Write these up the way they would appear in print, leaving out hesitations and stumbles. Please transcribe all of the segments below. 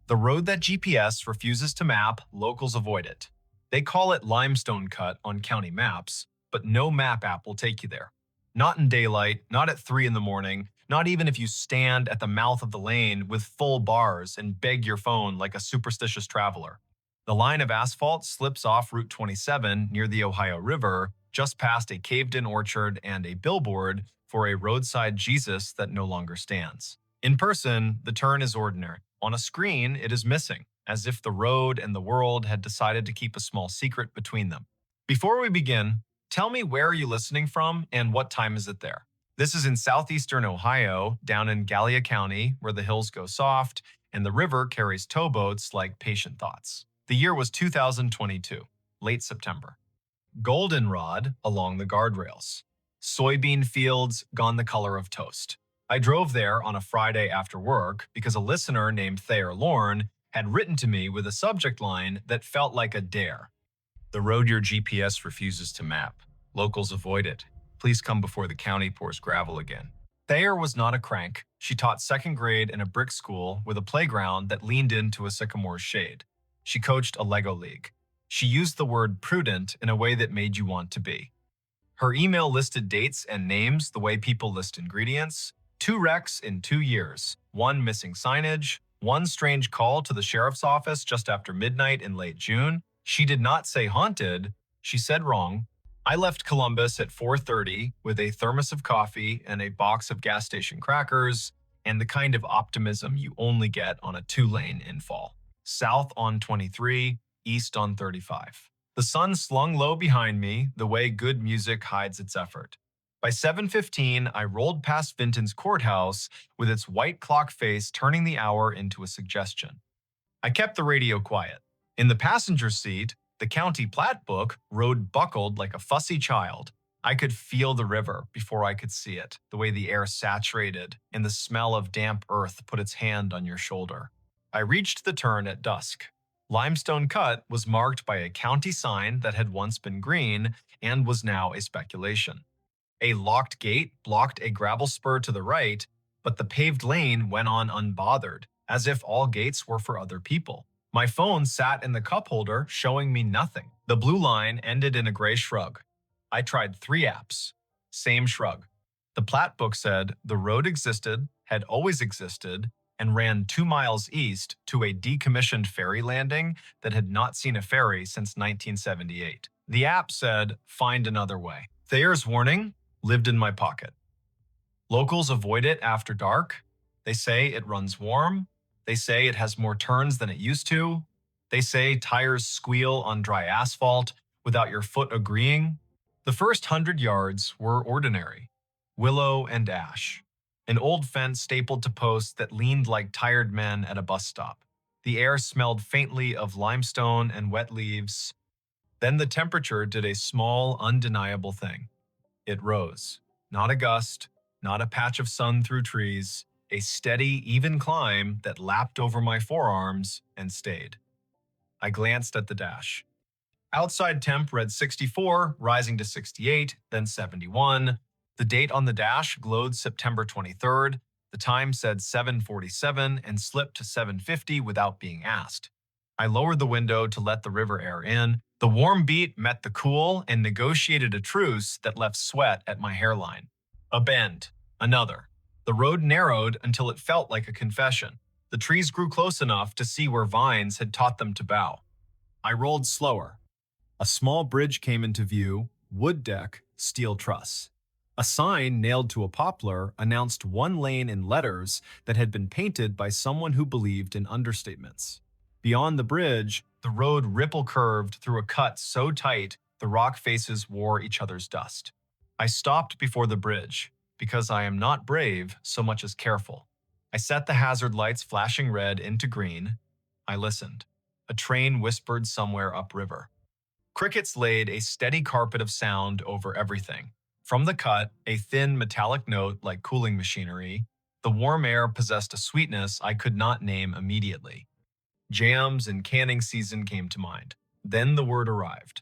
The road that GPS refuses to map, locals avoid it. They call it Limestone Cut on county maps, but no map app will take you there. Not in daylight, not at 3 in the morning, not even if you stand at the mouth of the lane with full bars and beg your phone like a superstitious traveler. The line of asphalt slips off Route 27 near the Ohio River, just past a caved-in orchard and a billboard for a roadside Jesus that no longer stands. In person, the turn is ordinary. On a screen, it is missing, as if the road and the world had decided to keep a small secret between them. Before we begin, tell me where are you listening from and what time is it there? This is in southeastern Ohio, down in Gallia County, where the hills go soft and the river carries towboats like patient thoughts. The year was 2022, late September. Goldenrod along the guardrails. Soybean fields gone the color of toast. I drove there on a Friday after work because a listener named Thayer Lorne had written to me with a subject line that felt like a dare. The road your GPS refuses to map. Locals avoid it. Please come before the county pours gravel again. Thayer was not a crank. She taught second grade in a brick school with a playground that leaned into a sycamore's shade. She coached a Lego league. She used the word prudent in a way that made you want to be. Her email listed dates and names the way people list ingredients. 2 wrecks in 2 years, 1 missing signage, 1 strange call to the sheriff's office just after midnight in late June. She did not say haunted, she said wrong. I left Columbus at 4:30 with a thermos of coffee and a box of gas station crackers and the kind of optimism you only get on a 2-lane in fall. South on 23, east on 35. The sun slung low behind me, the way good music hides its effort. By 7:15, I rolled past Vinton's courthouse with its white clock face turning the hour into a suggestion. I kept the radio quiet. In the passenger seat, the county plat book rode buckled like a fussy child. I could feel the river before I could see it, the way the air saturated and the smell of damp earth put its hand on your shoulder. I reached the turn at dusk. Limestone Cut was marked by a county sign that had once been green and was now a speculation. A locked gate blocked a gravel spur to the right, but the paved lane went on unbothered, as if all gates were for other people. My phone sat in the cup holder, showing me nothing. The blue line ended in a gray shrug. I tried 3 apps. Same shrug. The plat book said the road existed, had always existed, and ran 2 miles east to a decommissioned ferry landing that had not seen a ferry since 1978. The app said, find another way. Thayer's warning lived in my pocket. Locals avoid it after dark. They say it runs warm. They say it has more turns than it used to. They say tires squeal on dry asphalt without your foot agreeing. The first 100 yards were ordinary. Willow and ash. An old fence stapled to posts that leaned like tired men at a bus stop. The air smelled faintly of limestone and wet leaves. Then the temperature did a small, undeniable thing. It rose. Not a gust, not a patch of sun through trees, a steady, even climb that lapped over my forearms and stayed. I glanced at the dash. Outside temp read 64, rising to 68, then 71. The date on the dash glowed September 23rd. The time said 7:47 and slipped to 7:50 without being asked. I lowered the window to let the river air in. The warm beat met the cool and negotiated a truce that left sweat at my hairline. A bend. Another. The road narrowed until it felt like a confession. The trees grew close enough to see where vines had taught them to bow. I rolled slower. A small bridge came into view, wood deck, steel truss. A sign nailed to a poplar announced 1 lane in letters that had been painted by someone who believed in understatements. Beyond the bridge, the road ripple curved through a cut so tight the rock faces wore each other's dust. I stopped before the bridge, because I am not brave so much as careful. I set the hazard lights flashing red into green. I listened. A train whispered somewhere upriver. Crickets laid a steady carpet of sound over everything. From the cut, a thin metallic note like cooling machinery. The warm air possessed a sweetness I could not name immediately. Jams and canning season came to mind. Then the word arrived.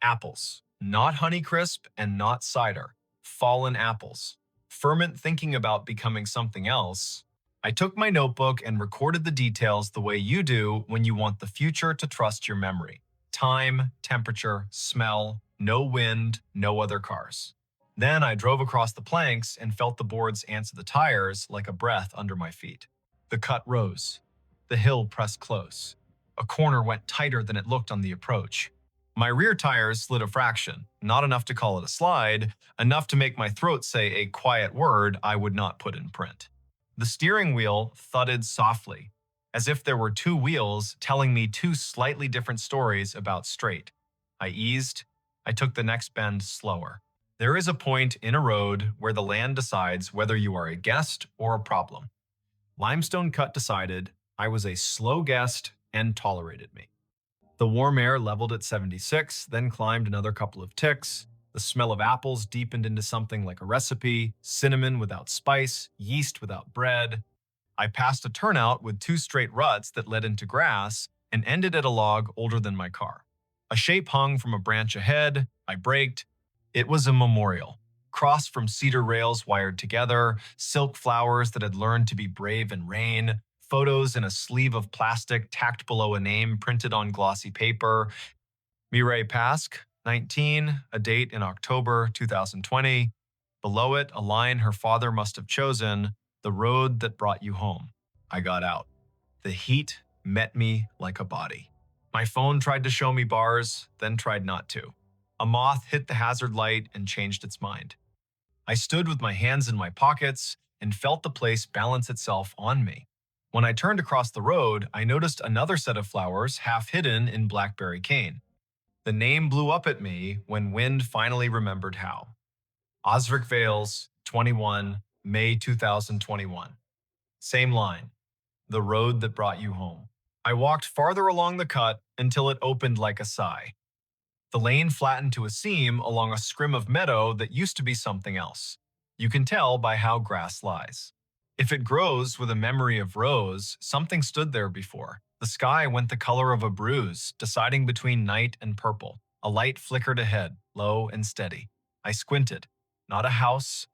Apples. Not Honeycrisp and not cider. Fallen apples. Ferment thinking about becoming something else. I took my notebook and recorded the details the way you do when you want the future to trust your memory. Time, temperature, smell, no wind, no other cars. Then I drove across the planks and felt the boards answer the tires like a breath under my feet. The cut rose. The hill pressed close. A corner went tighter than it looked on the approach. My rear tires slid a fraction, not enough to call it a slide, enough to make my throat say a quiet word I would not put in print. The steering wheel thudded softly, as if there were two wheels telling me two slightly different stories about straight. I eased. I took the next bend slower. There is a point in a road where the land decides whether you are a guest or a problem. Limestone Cut decided I was a slow guest and tolerated me. The warm air leveled at 76, then climbed another couple of ticks. The smell of apples deepened into something like a recipe, cinnamon without spice, yeast without bread. I passed a turnout with two straight ruts that led into grass and ended at a log older than my car. A shape hung from a branch ahead. I braked. It was a memorial. Crossed from cedar rails wired together, silk flowers that had learned to be brave in rain, photos in a sleeve of plastic tacked below a name printed on glossy paper. Mireille Pasque, 19, a date in October 2020. Below it, a line her father must have chosen, the road that brought you home. I got out. The heat met me like a body. My phone tried to show me bars, then tried not to. A moth hit the hazard light and changed its mind. I stood with my hands in my pockets and felt the place balance itself on me. When I turned across the road, I noticed another set of flowers half hidden in blackberry cane. The name blew up at me when wind finally remembered how. Osric Vales, 21, May 2021. Same line. The road that brought you home. I walked farther along the cut until it opened like a sigh. The lane flattened to a seam along a scrim of meadow that used to be something else. You can tell by how grass lies. If it grows with a memory of rose, something stood there before. The sky went the color of a bruise, deciding between night and purple. A light flickered ahead, low and steady. I squinted. Not a house,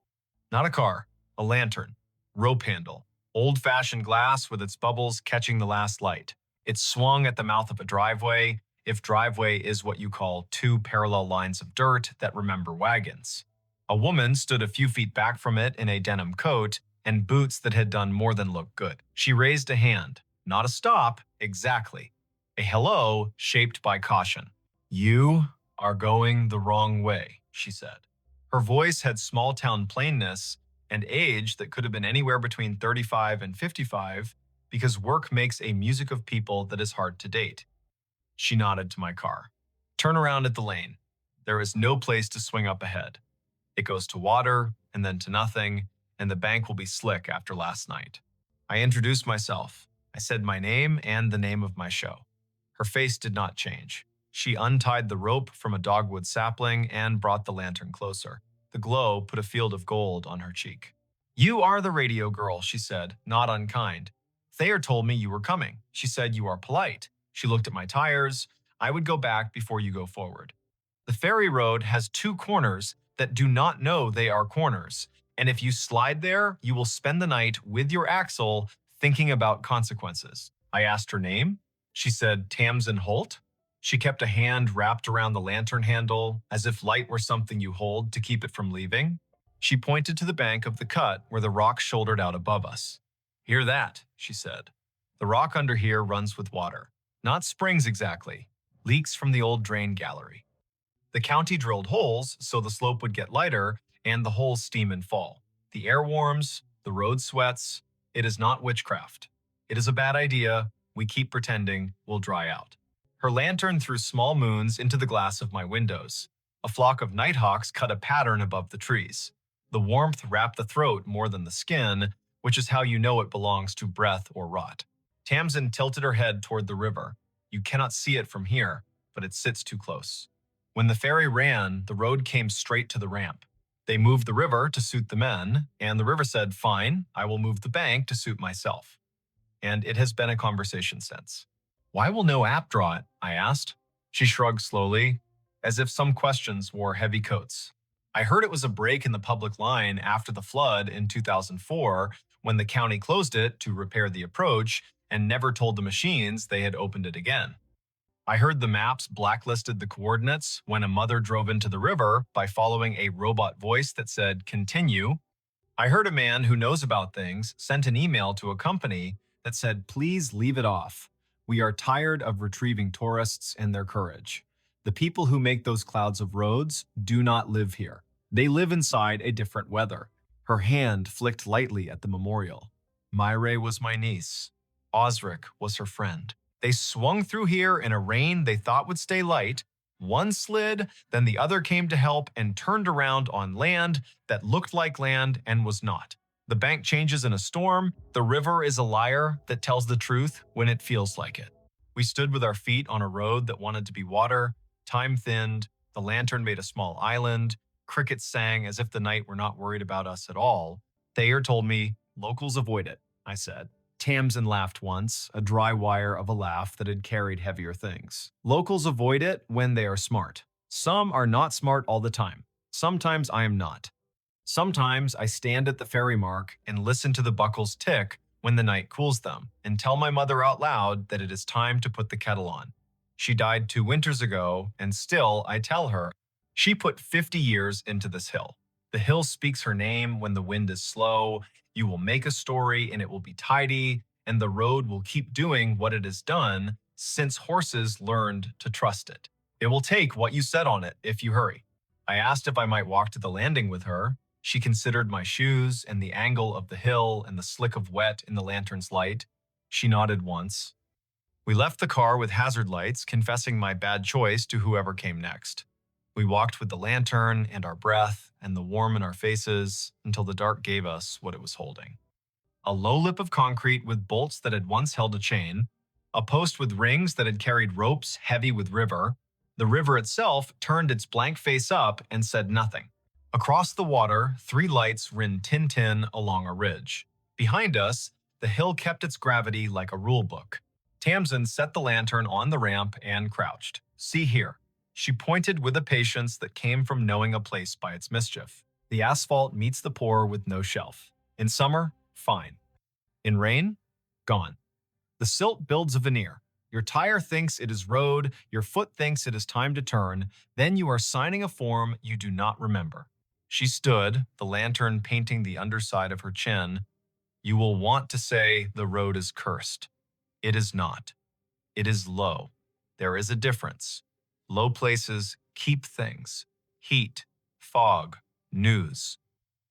not a car, a lantern, rope handle, old-fashioned glass with its bubbles catching the last light. It swung at the mouth of a driveway, if driveway is what you call two parallel lines of dirt that remember wagons. A woman stood a few feet back from it in a denim coat and boots that had done more than look good. She raised a hand. Not a stop, exactly. A hello shaped by caution. You are going the wrong way, she said. Her voice had small-town plainness and age that could have been anywhere between 35 and 55 because work makes a music of people that is hard to date. She nodded to my car. Turn around at the lane. There is no place to swing up ahead. It goes to water and then to nothing, and the bank will be slick after last night. I introduced myself. I said my name and the name of my show. Her face did not change. She untied the rope from a dogwood sapling and brought the lantern closer. The glow put a field of gold on her cheek. You are the radio girl, she said, not unkind. Thayer told me you were coming. She said you are polite. She looked at my tires. I would go back before you go forward. The ferry road has two corners that do not know they are corners, and if you slide there, you will spend the night with your axle thinking about consequences. I asked her name. She said Tamsin Holt. She kept a hand wrapped around the lantern handle, as if light were something you hold to keep it from leaving. She pointed to the bank of the cut where the rock shouldered out above us. Hear that, she said. The rock under here runs with water. Not springs exactly. Leaks from the old drain gallery. The county drilled holes so the slope would get lighter and the holes steam and fall. The air warms, the road sweats. It is not witchcraft. It is a bad idea. We keep pretending we'll dry out. Her lantern threw small moons into the glass of my windows. A flock of nighthawks cut a pattern above the trees. The warmth wrapped the throat more than the skin, which is how you know it belongs to breath or rot. Tamsin tilted her head toward the river. You cannot see it from here, but it sits too close. When the ferry ran, the road came straight to the ramp. They moved the river to suit the men, and the river said, fine, I will move the bank to suit myself. And it has been a conversation since. Why will no app draw it? I asked. She shrugged slowly, as if some questions wore heavy coats. I heard it was a break in the public line after the flood in 2004 when the county closed it to repair the approach and never told the machines they had opened it again. I heard the maps blacklisted the coordinates when a mother drove into the river by following a robot voice that said, "Continue." I heard a man who knows about things sent an email to a company that said, "Please leave it off. We are tired of retrieving tourists and their courage. The people who make those clouds of roads do not live here. They live inside a different weather." Her hand flicked lightly at the memorial. Myre was my niece. Osric was her friend. They swung through here in a rain they thought would stay light. One slid, then the other came to help and turned around on land that looked like land and was not. The bank changes in a storm. The river is a liar that tells the truth when it feels like it. We stood with our feet on a road that wanted to be water. Time thinned. The lantern made a small island. Crickets sang as if the night were not worried about us at all. Thayer told me, "Locals avoid it," I said. Tamsin laughed once, a dry wire of a laugh that had carried heavier things. Locals avoid it when they are smart. Some are not smart all the time. Sometimes I am not. Sometimes I stand at the ferry mark and listen to the buckles tick when the night cools them and tell my mother out loud that it is time to put the kettle on. She died 2 winters ago, and still I tell her she put 50 years into this hill. The hill speaks her name when the wind is slow. You will make a story and it will be tidy, and the road will keep doing what it has done since horses learned to trust it. It will take what you said on it if you hurry. I asked if I might walk to the landing with her. She considered my shoes and the angle of the hill and the slick of wet in the lantern's light. She nodded once. We left the car with hazard lights, confessing my bad choice to whoever came next. We walked with the lantern and our breath and the warm in our faces until the dark gave us what it was holding. A low lip of concrete with bolts that had once held a chain, a post with rings that had carried ropes heavy with river. The river itself turned its blank face up and said nothing. Across the water, 3 lights ran tin-tin along a ridge. Behind us, the hill kept its gravity like a rule book. Tamsin set the lantern on the ramp and crouched. "See here." She pointed with a patience that came from knowing a place by its mischief. The asphalt meets the pour with no shelf. In summer, fine. In rain, gone. The silt builds a veneer. Your tire thinks it is road, your foot thinks it is time to turn, then you are signing a form you do not remember. She stood, the lantern painting the underside of her chin. You will want to say the road is cursed. It is not. It is low. There is a difference. Low places keep things. Heat, fog, news.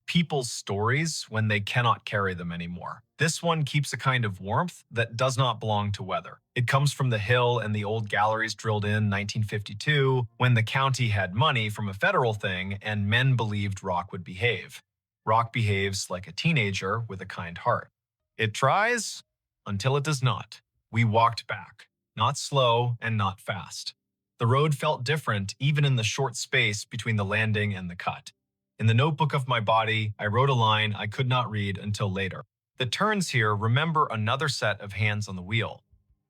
People's stories when they cannot carry them anymore. This one keeps a kind of warmth that does not belong to weather. It comes from the hill and the old galleries drilled in 1952 when the county had money from a federal thing and men believed rock would behave. Rock behaves like a teenager with a kind heart. It tries until it does not. We walked back, not slow and not fast. The road felt different even in the short space between the landing and the cut. In the notebook of my body, I wrote a line I could not read until later. The turns here remember another set of hands on the wheel.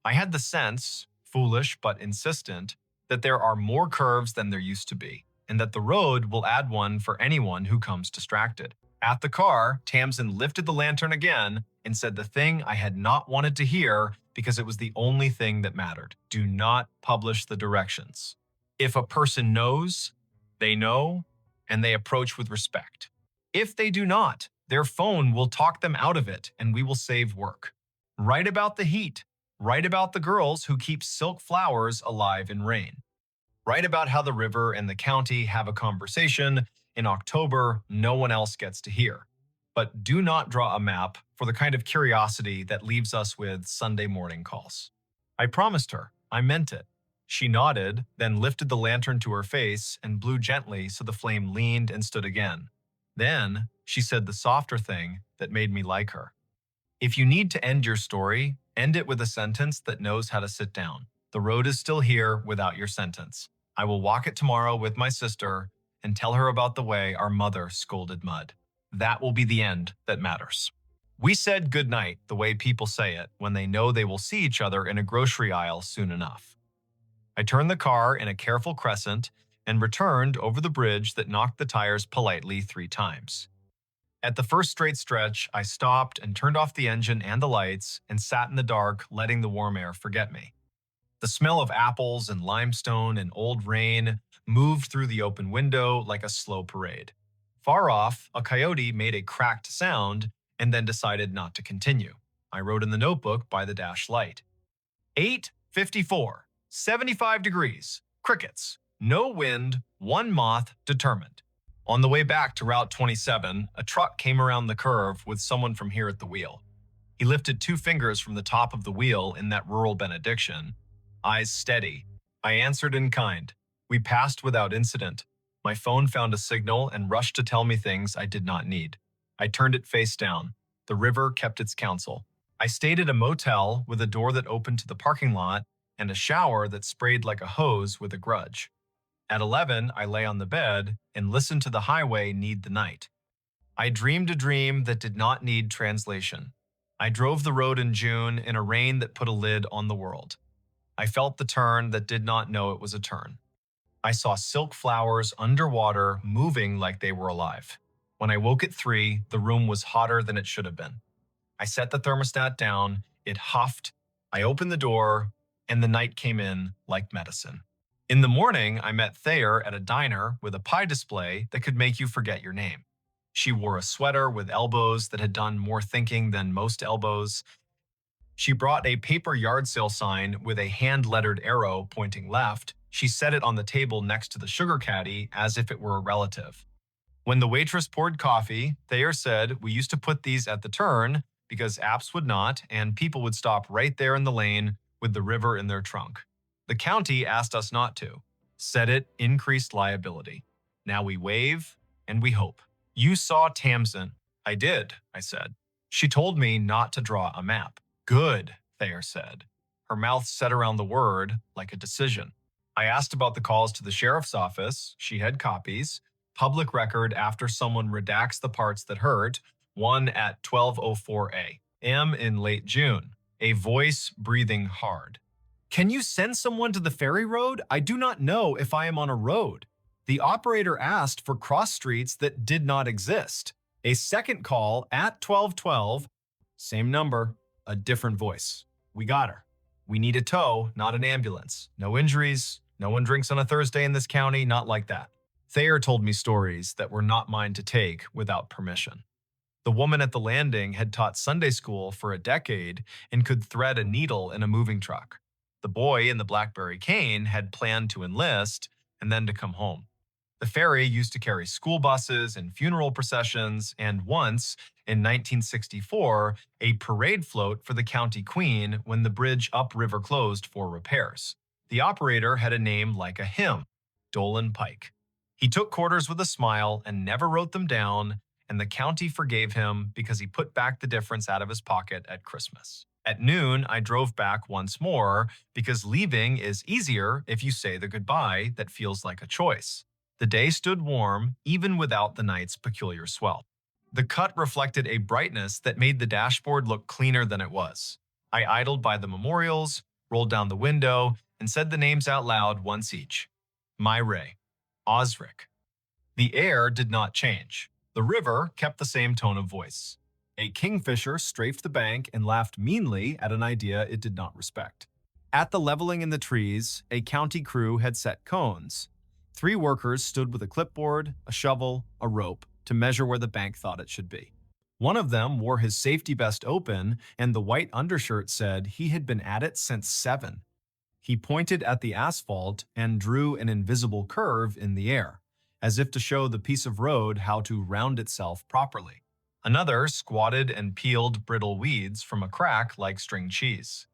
I had the sense, foolish but insistent, that there are more curves than there used to be, and that the road will add one for anyone who comes distracted. At the car, Tamsin lifted the lantern again and said the thing I had not wanted to hear because it was the only thing that mattered. Do not publish the directions. If a person knows, they know, and they approach with respect. If they do not, their phone will talk them out of it and we will save work. Write about the heat. Write about the girls who keep silk flowers alive in rain. Write about how the river and the county have a conversation. In October, no one else gets to hear. But do not draw a map for the kind of curiosity that leaves us with Sunday morning calls. I promised her. I meant it. She nodded, then lifted the lantern to her face and blew gently so the flame leaned and stood again. Then she said the softer thing that made me like her. If you need to end your story, end it with a sentence that knows how to sit down. The road is still here without your sentence. I will walk it tomorrow with my sister and tell her about the way our mother scolded mud. That will be the end that matters. We said goodnight the way people say it when they know they will see each other in a grocery aisle soon enough. I turned the car in a careful crescent and returned over the bridge that knocked the tires politely 3 times. At the first straight stretch, I stopped and turned off the engine and the lights and sat in the dark, letting the warm air forget me. The smell of apples and limestone and old rain moved through the open window like a slow parade. Far off, a coyote made a cracked sound and then decided not to continue. I wrote in the notebook by the dash light. 8:54, 75 degrees, crickets, no wind, one moth, determined. On the way back to Route 27, a truck came around the curve with someone from here at the wheel. He lifted two fingers from the top of the wheel in that rural benediction, eyes steady. I answered in kind. We passed without incident. My phone found a signal and rushed to tell me things I did not need. I turned it face down. The river kept its counsel. I stayed at a motel with a door that opened to the parking lot and a shower that sprayed like a hose with a grudge. At 11, I lay on the bed and listened to the highway need the night. I dreamed a dream that did not need translation. I drove the road in June in a rain that put a lid on the world. I felt the turn that did not know it was a turn. I saw silk flowers underwater moving like they were alive. When I woke at 3, the room was hotter than it should have been. I set the thermostat down, it huffed, I opened the door, and the night came in like medicine. In the morning, I met Thayer at a diner with a pie display that could make you forget your name. She wore a sweater with elbows that had done more thinking than most elbows. She brought a paper yard sale sign with a hand-lettered arrow pointing left. She set it on the table next to the sugar caddy as if it were a relative. When the waitress poured coffee, Thayer said, "We used to put these at the turn because apps would not, and people would stop right there in the lane with the river in their trunk. The county asked us not to. Said it increased liability. Now we wave and we hope." "You saw Tamsin." "I did," I said. "She told me not to draw a map." "Good," Thayer said. Her mouth set around the word like a decision. I asked about the calls to the sheriff's office. She had copies. Public record after someone redacts the parts that hurt, one at 12:04 a.m. in late June. A voice breathing hard. "Can you send someone to the ferry road? I do not know if I am on a road." The operator asked for cross streets that did not exist. A second call at 12:12. Same number, a different voice. "We got her. We need a tow, not an ambulance. No injuries. No one drinks on a Thursday in this county, not like that." Thayer told me stories that were not mine to take without permission. The woman at the landing had taught Sunday school for a decade and could thread a needle in a moving truck. The boy in the BlackBerry cane had planned to enlist and then to come home. The ferry used to carry school buses and funeral processions, and once, in 1964, a parade float for the county queen when the bridge upriver closed for repairs. The operator had a name like a hymn, Dolan Pike. He took quarters with a smile and never wrote them down, and the county forgave him because he put back the difference out of his pocket at Christmas. At noon, I drove back once more because leaving is easier if you say the goodbye that feels like a choice. The day stood warm, even without the night's peculiar swell. The cut reflected a brightness that made the dashboard look cleaner than it was. I idled by the memorials, rolled down the window, and said the names out loud once each. Myray, Osric. The air did not change. The river kept the same tone of voice. A kingfisher strafed the bank and laughed meanly at an idea it did not respect. At the leveling in the trees, a county crew had set cones. 3 workers stood with a clipboard, a shovel, a rope to measure where the bank thought it should be. One of them wore his safety vest open, and the white undershirt said he had been at it since 7. He pointed at the asphalt and drew an invisible curve in the air, as if to show the piece of road how to round itself properly. Another squatted and peeled brittle weeds from a crack like string cheese.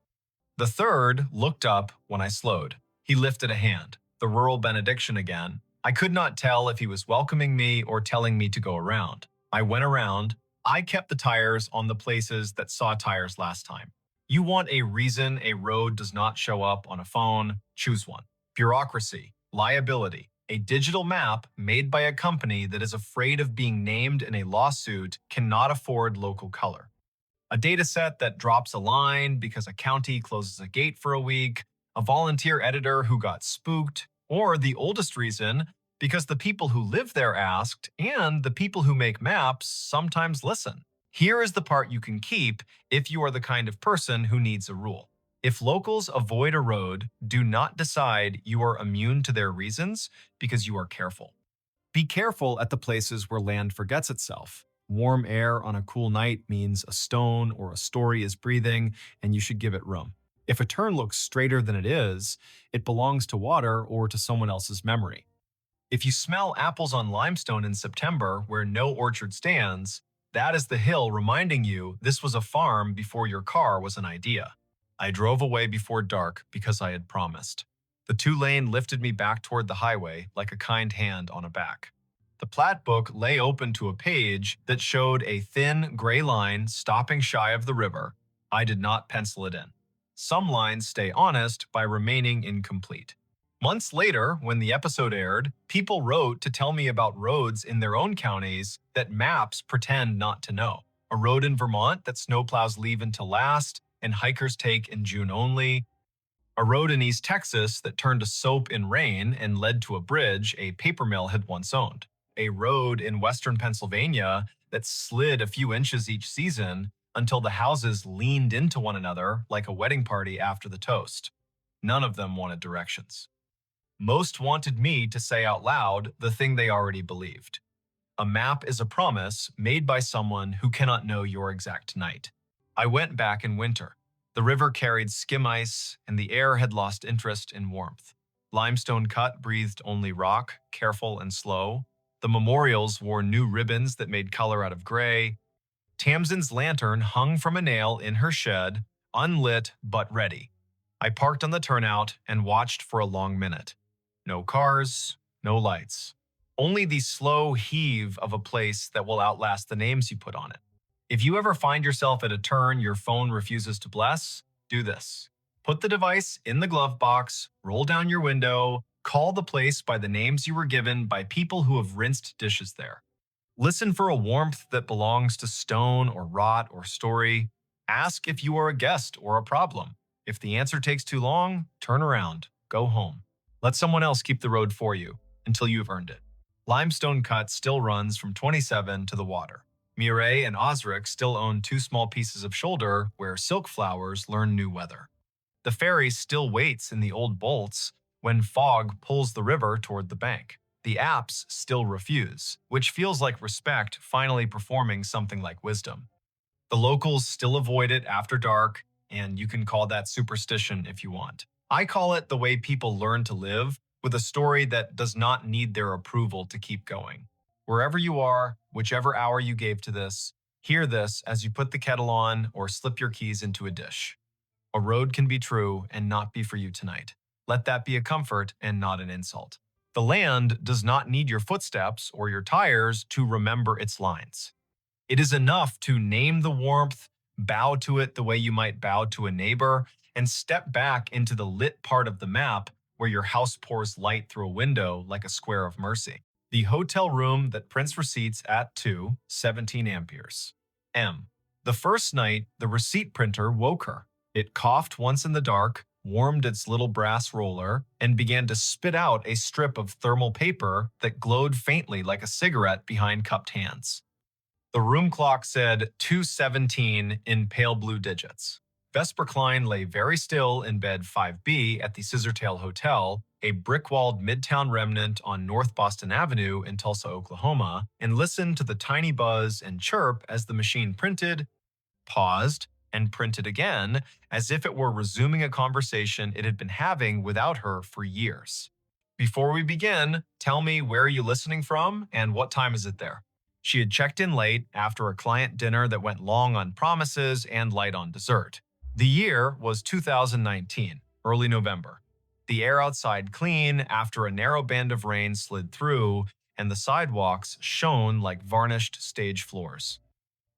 The third looked up when I slowed. He lifted a hand, the rural benediction again. I could not tell if he was welcoming me or telling me to go around. I went around. I kept the tires on the places that saw tires last time. You want a reason a road does not show up on a phone? Choose one. Bureaucracy, liability. A digital map made by a company that is afraid of being named in a lawsuit cannot afford local color. A dataset that drops a line because a county closes a gate for a week, a volunteer editor who got spooked, or the oldest reason, Because the people who live there asked, and the people who make maps sometimes listen. Here is the part you can keep if you are the kind of person who needs a rule. If locals avoid a road, do not decide you are immune to their reasons because you are careful. Be careful at the places where land forgets itself. Warm air on a cool night means a stone or a story is breathing, and you should give it room. If a turn looks straighter than it is, it belongs to water or to someone else's memory. If you smell apples on limestone in September where no orchard stands, that is the hill reminding you this was a farm before your car was an idea. I drove away before dark because I had promised. The two-lane lifted me back toward the highway like a kind hand on a back. The plat book lay open to a page that showed a thin, gray line stopping shy of the river. I did not pencil it in. Some lines stay honest by remaining incomplete. Months later, when the episode aired, people wrote to tell me about roads in their own counties that maps pretend not to know. A road in Vermont that snowplows leave until last and hikers take in June only. A road in East Texas that turned to soap in rain and led to a bridge a paper mill had once owned. A road in western Pennsylvania that slid a few inches each season until the houses leaned into one another like a wedding party after the toast. None of them wanted directions. Most wanted me to say out loud the thing they already believed. A map is a promise made by someone who cannot know your exact night. I went back in winter. The river carried skim ice, and the air had lost interest in warmth. Limestone Cut breathed only rock, careful and slow. The memorials wore new ribbons that made color out of gray. Tamsin's lantern hung from a nail in her shed, unlit but ready. I parked on the turnout and watched for a long minute. No cars, no lights. Only the slow heave of a place that will outlast the names you put on it. If you ever find yourself at a turn your phone refuses to bless, do this. Put the device in the glove box, roll down your window, call the place by the names you were given by people who have rinsed dishes there. Listen for a warmth that belongs to stone or rot or story. Ask if you are a guest or a problem. If the answer takes too long, turn around, go home. Let someone else keep the road for you until you've earned it. Limestone Cut still runs from 27 to the water. Mireille and Osric still own two small pieces of shoulder where silk flowers learn new weather. The ferry still waits in the old bolts when fog pulls the river toward the bank. The apps still refuse, which feels like respect finally performing something like wisdom. The locals still avoid it after dark, and you can call that superstition if you want. I call it the way people learn to live, with a story that does not need their approval to keep going. Wherever you are, whichever hour you gave to this, hear this as you put the kettle on or slip your keys into a dish. A road can be true and not be for you tonight. Let that be a comfort and not an insult. The land does not need your footsteps or your tires to remember its lines. It is enough to name the warmth, bow to it the way you might bow to a neighbor, and step back into the lit part of the map where your house pours light through a window like a square of mercy. The hotel room that prints receipts at 17 amperes. M. The first night, the receipt printer woke her. It coughed once in the dark, warmed its little brass roller, and began to spit out a strip of thermal paper that glowed faintly like a cigarette behind cupped hands. The room clock said 2:17 in pale blue digits. Vesper Klein lay very still in bed 5B at the Scissortail Hotel, a brick-walled midtown remnant on North Boston Avenue in Tulsa, Oklahoma, and listened to the tiny buzz and chirp as the machine printed, paused, and printed again, as if it were resuming a conversation it had been having without her for years. Before we begin, tell me where are you listening from and what time is it there? She had checked in late after a client dinner that went long on promises and light on dessert. The year was 2019, early November. The air outside clean after a narrow band of rain slid through, and the sidewalks shone like varnished stage floors.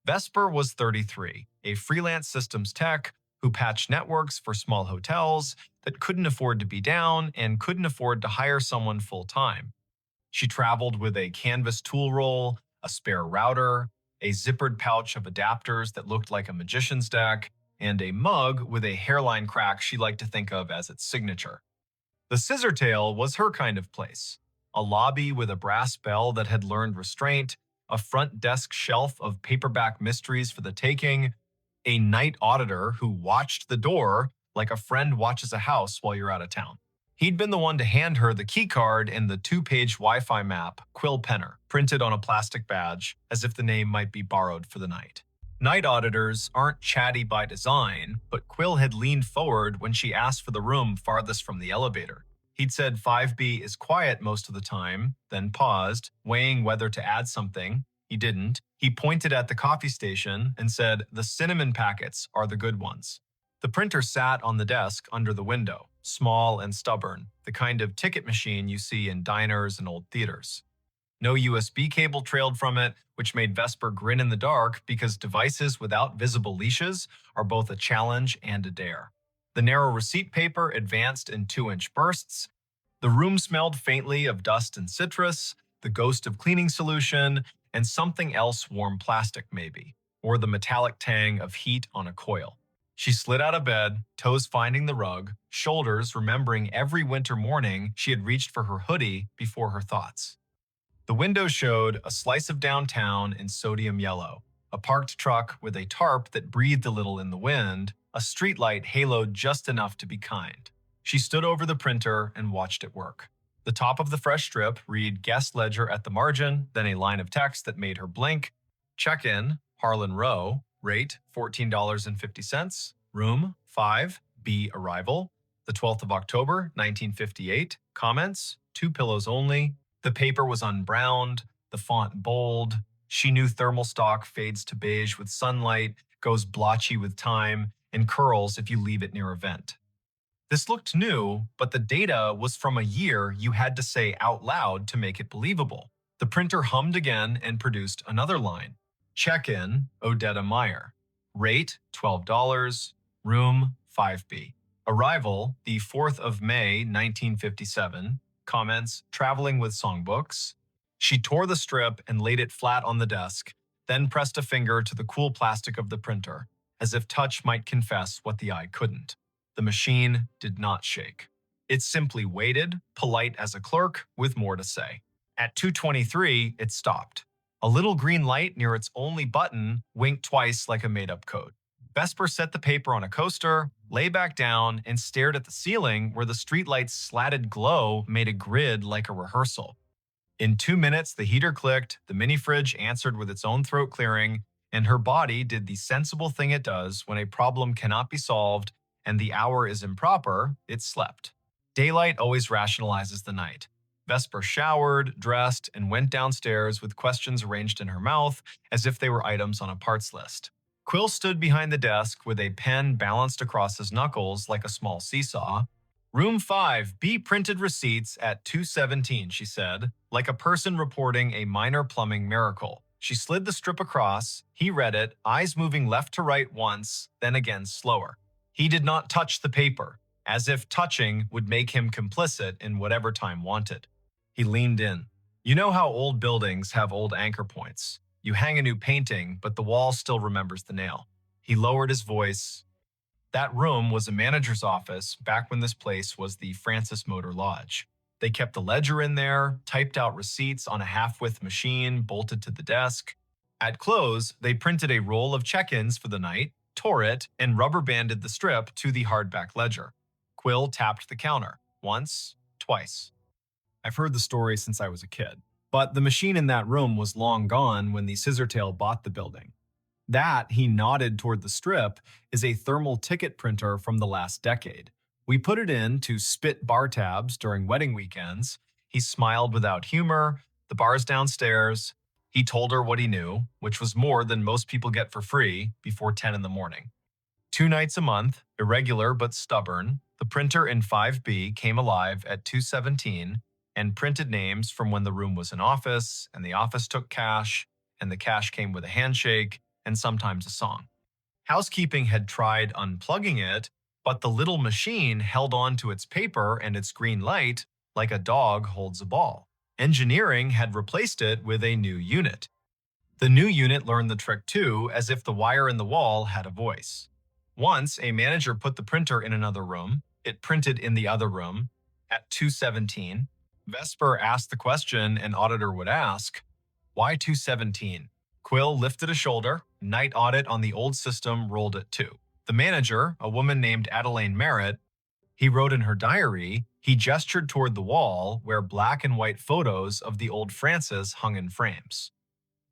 Vesper was 33, a freelance systems tech who patched networks for small hotels that couldn't afford to be down and couldn't afford to hire someone full-time. She traveled with a canvas tool roll, a spare router, a zippered pouch of adapters that looked like a magician's deck, and a mug with a hairline crack she liked to think of as its signature. The Scissortail was her kind of place. a lobby with a brass bell that had learned restraint, a front desk shelf of paperback mysteries for the taking, a night auditor who watched the door like a friend watches a house while you're out of town. He'd been the one to hand her the key card and the two-page Wi-Fi map, Quill Penner, printed on a plastic badge, as if the name might be borrowed for the night. Night auditors aren't chatty by design, but Quill had leaned forward when she asked for the room farthest from the elevator. He'd said 5B is quiet most of the time, then paused, weighing whether to add something. He didn't. He pointed at the coffee station and said, "The cinnamon packets are the good ones." The printer sat on the desk under the window, small and stubborn, the kind of ticket machine you see in diners and old theaters. No USB cable trailed from it, which made Vesper grin in the dark because devices without visible leashes are both a challenge and a dare. The narrow receipt paper advanced in 2-inch bursts. The room smelled faintly of dust and citrus, the ghost of cleaning solution, and something else warm plastic maybe, or the metallic tang of heat on a coil. She slid out of bed, toes finding the rug, shoulders remembering every winter morning she had reached for her hoodie before her thoughts. The window showed a slice of downtown in sodium yellow, a parked truck with a tarp that breathed a little in the wind, a streetlight haloed just enough to be kind. She stood over the printer and watched it work. The top of the fresh strip read guest ledger at the margin, then a line of text that made her blink. Check-in, Harlan Row, rate $14.50, room 5B arrival, the 12th of October, 1958, comments, 2 pillows only. The paper was unbrowned, the font bold. She knew thermal stock fades to beige with sunlight, goes blotchy with time, and curls if you leave it near a vent. This looked new, but the data was from a year you had to say out loud to make it believable. The printer hummed again and produced another line. Check-in, Odetta Meyer. Rate, $12. Room, 5B. Arrival, the 4th of May, 1957. Comments, traveling with songbooks. She tore the strip and laid it flat on the desk, then pressed a finger to the cool plastic of the printer, as if touch might confess what the eye couldn't. The machine did not shake. It simply waited, polite as a clerk, with more to say. At 2:23, it stopped. A little green light near its only button winked twice like a made-up code. Vesper set the paper on a coaster, lay back down, and stared at the ceiling where the streetlight's slatted glow made a grid like a rehearsal. In 2 minutes, the heater clicked, the mini-fridge answered with its own throat clearing, and her body did the sensible thing it does when a problem cannot be solved and the hour is improper, it slept. Daylight always rationalizes the night. Vesper showered, dressed, and went downstairs with questions arranged in her mouth as if they were items on a parts list. Quill stood behind the desk with a pen balanced across his knuckles like a small seesaw. Room 5B printed receipts at 2:17, she said, like a person reporting a minor plumbing miracle. She slid the strip across. He read it, eyes moving left to right once, then again slower. He did not touch the paper, as if touching would make him complicit in whatever time wanted. He leaned in. You know how old buildings have old anchor points. You hang a new painting, but the wall still remembers the nail. He lowered his voice. That room was a manager's office back when this place was the Francis Motor Lodge. They kept a ledger in there, typed out receipts on a half-width machine bolted to the desk. At close, they printed a roll of check-ins for the night, tore it, and rubber-banded the strip to the hardback ledger. Quill tapped the counter. Once, twice. I've heard the story since I was a kid, but the machine in that room was long gone when the Scissortail bought the building. That, he nodded toward the strip, is a thermal ticket printer from the last decade. We put it in to spit bar tabs during wedding weekends. He smiled without humor. The bar's downstairs. He told her what he knew, which was more than most people get for free before 10 in the morning. 2 nights a month, irregular but stubborn, the printer in 5B came alive at 2:17 and printed names from when the room was an office, and the office took cash, and the cash came with a handshake, and sometimes a song. Housekeeping had tried unplugging it, but the little machine held on to its paper and its green light like a dog holds a ball. Engineering had replaced it with a new unit. The new unit learned the trick too, as if the wire in the wall had a voice. Once, a manager put the printer in another room. It printed in the other room at 2:17. Vesper asked the question, and auditor would ask, why 217? Quill lifted a shoulder. Night audit on the old system rolled at 2. The manager, a woman named Adelaine Merritt, he wrote in her diary, he gestured toward the wall where black and white photos of the old Francis hung in frames.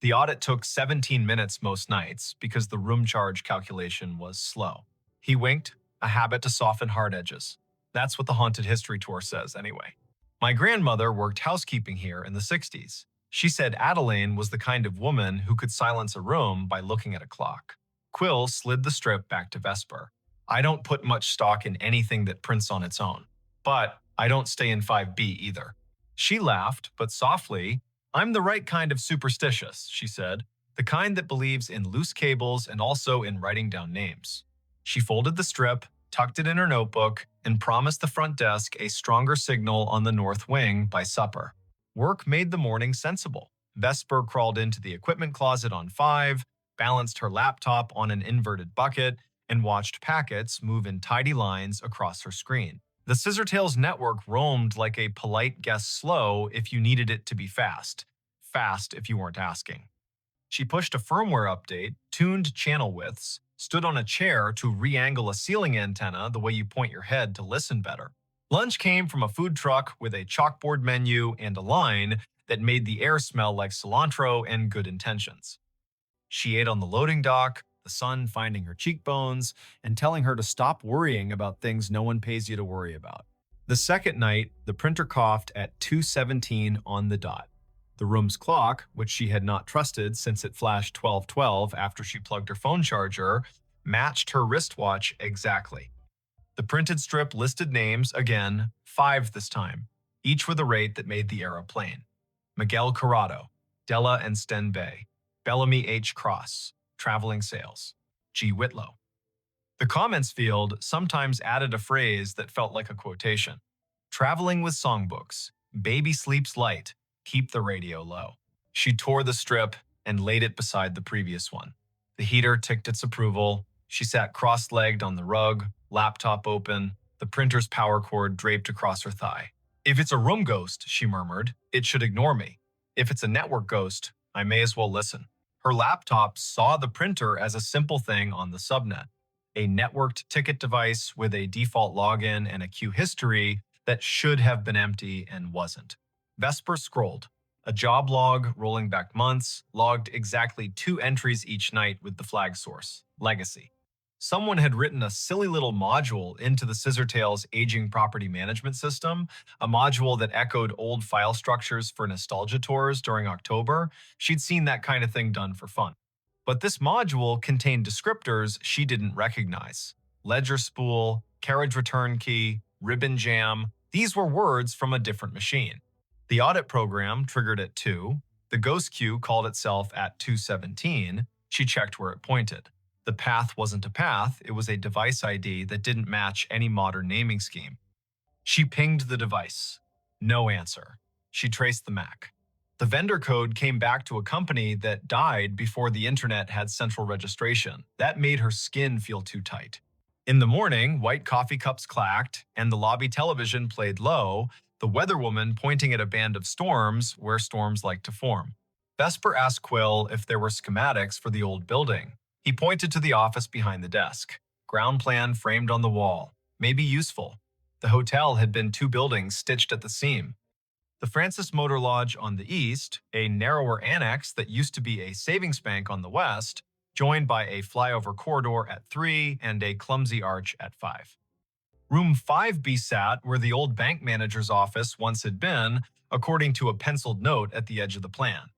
The audit took 17 minutes most nights because the room charge calculation was slow. He winked, a habit to soften hard edges. That's what the Haunted History Tour says, anyway. My grandmother worked housekeeping here in the 60s. She said Adelaine was the kind of woman who could silence a room by looking at a clock. Quill slid the strip back to Vesper. I don't put much stock in anything that prints on its own. But I don't stay in 5B either. She laughed, but softly. I'm the right kind of superstitious, she said, the kind that believes in loose cables and also in writing down names. She folded the strip, tucked it in her notebook, and promised the front desk a stronger signal on the north wing by supper. Work made the morning sensible. Vesper crawled into the equipment closet on 5, balanced her laptop on an inverted bucket, and watched packets move in tidy lines across her screen. The Scissortails network roamed like a polite guess slow if you needed it to be fast. Fast if you weren't asking. She pushed a firmware update, tuned channel widths, stood on a chair to re-angle a ceiling antenna the way you point your head to listen better. Lunch came from a food truck with a chalkboard menu and a line that made the air smell like cilantro and good intentions. She ate on the loading dock, the sun finding her cheekbones and telling her to stop worrying about things no one pays you to worry about. The second night, the printer coughed at 2:17 on the dot. The room's clock, which she had not trusted since it flashed 12:12 after she plugged her phone charger, matched her wristwatch exactly. The printed strip listed names, again, 5 this time, each with a rate that made the era plain. Miguel Corrado, Della and Sten Bay, Bellamy H. Cross, Traveling Sales, G. Whitlow. The comments field sometimes added a phrase that felt like a quotation. Traveling with songbooks, baby sleeps light, keep the radio low. She tore the strip and laid it beside the previous one. The heater ticked its approval. She sat cross-legged on the rug, laptop open, the printer's power cord draped across her thigh. If it's a room ghost, she murmured, it should ignore me. If it's a network ghost, I may as well listen. Her laptop saw the printer as a simple thing on the subnet, a networked ticket device with a default login and a queue history that should have been empty and wasn't. Vesper scrolled. A job log rolling back months logged exactly 2 entries each night with the flag source, Legacy. Someone had written a silly little module into the Scissortails aging property management system, a module that echoed old file structures for nostalgia tours during October. She'd seen that kind of thing done for fun. But this module contained descriptors she didn't recognize. Ledger spool, carriage return key, ribbon jam. These were words from a different machine. The audit program triggered at 2. The ghost queue called itself at 2:17. She checked where it pointed. The path wasn't a path, it was a device ID that didn't match any modern naming scheme. She pinged the device. No answer. She traced the MAC. The vendor code came back to a company that died before the internet had central registration. That made her skin feel too tight. In the morning, white coffee cups clacked, and the lobby television played low, the weatherwoman pointing at a band of storms where storms like to form. Vesper asked Quill if there were schematics for the old building. He pointed to the office behind the desk. Ground plan framed on the wall. Maybe useful. The hotel had been 2 buildings stitched at the seam. The Francis Motor Lodge on the east, a narrower annex that used to be a savings bank on the west, joined by a flyover corridor at 3 and a clumsy arch at 5. Room 5B sat where the old bank manager's office once had been, according to a penciled note at the edge of the plan.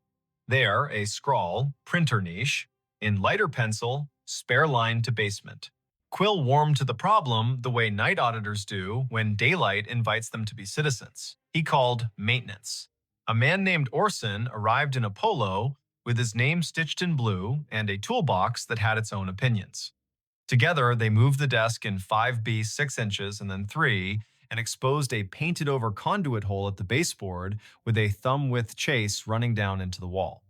There, a scrawl, printer niche, in lighter pencil, spare line to basement. Quill warmed to the problem the way night auditors do when daylight invites them to be citizens. He called maintenance. A man named Orson arrived in a polo with his name stitched in blue and a toolbox that had its own opinions. Together, they moved the desk in 5B 6 inches and then 3 and exposed a painted-over conduit hole at the baseboard with a thumb-width chase running down into the wall.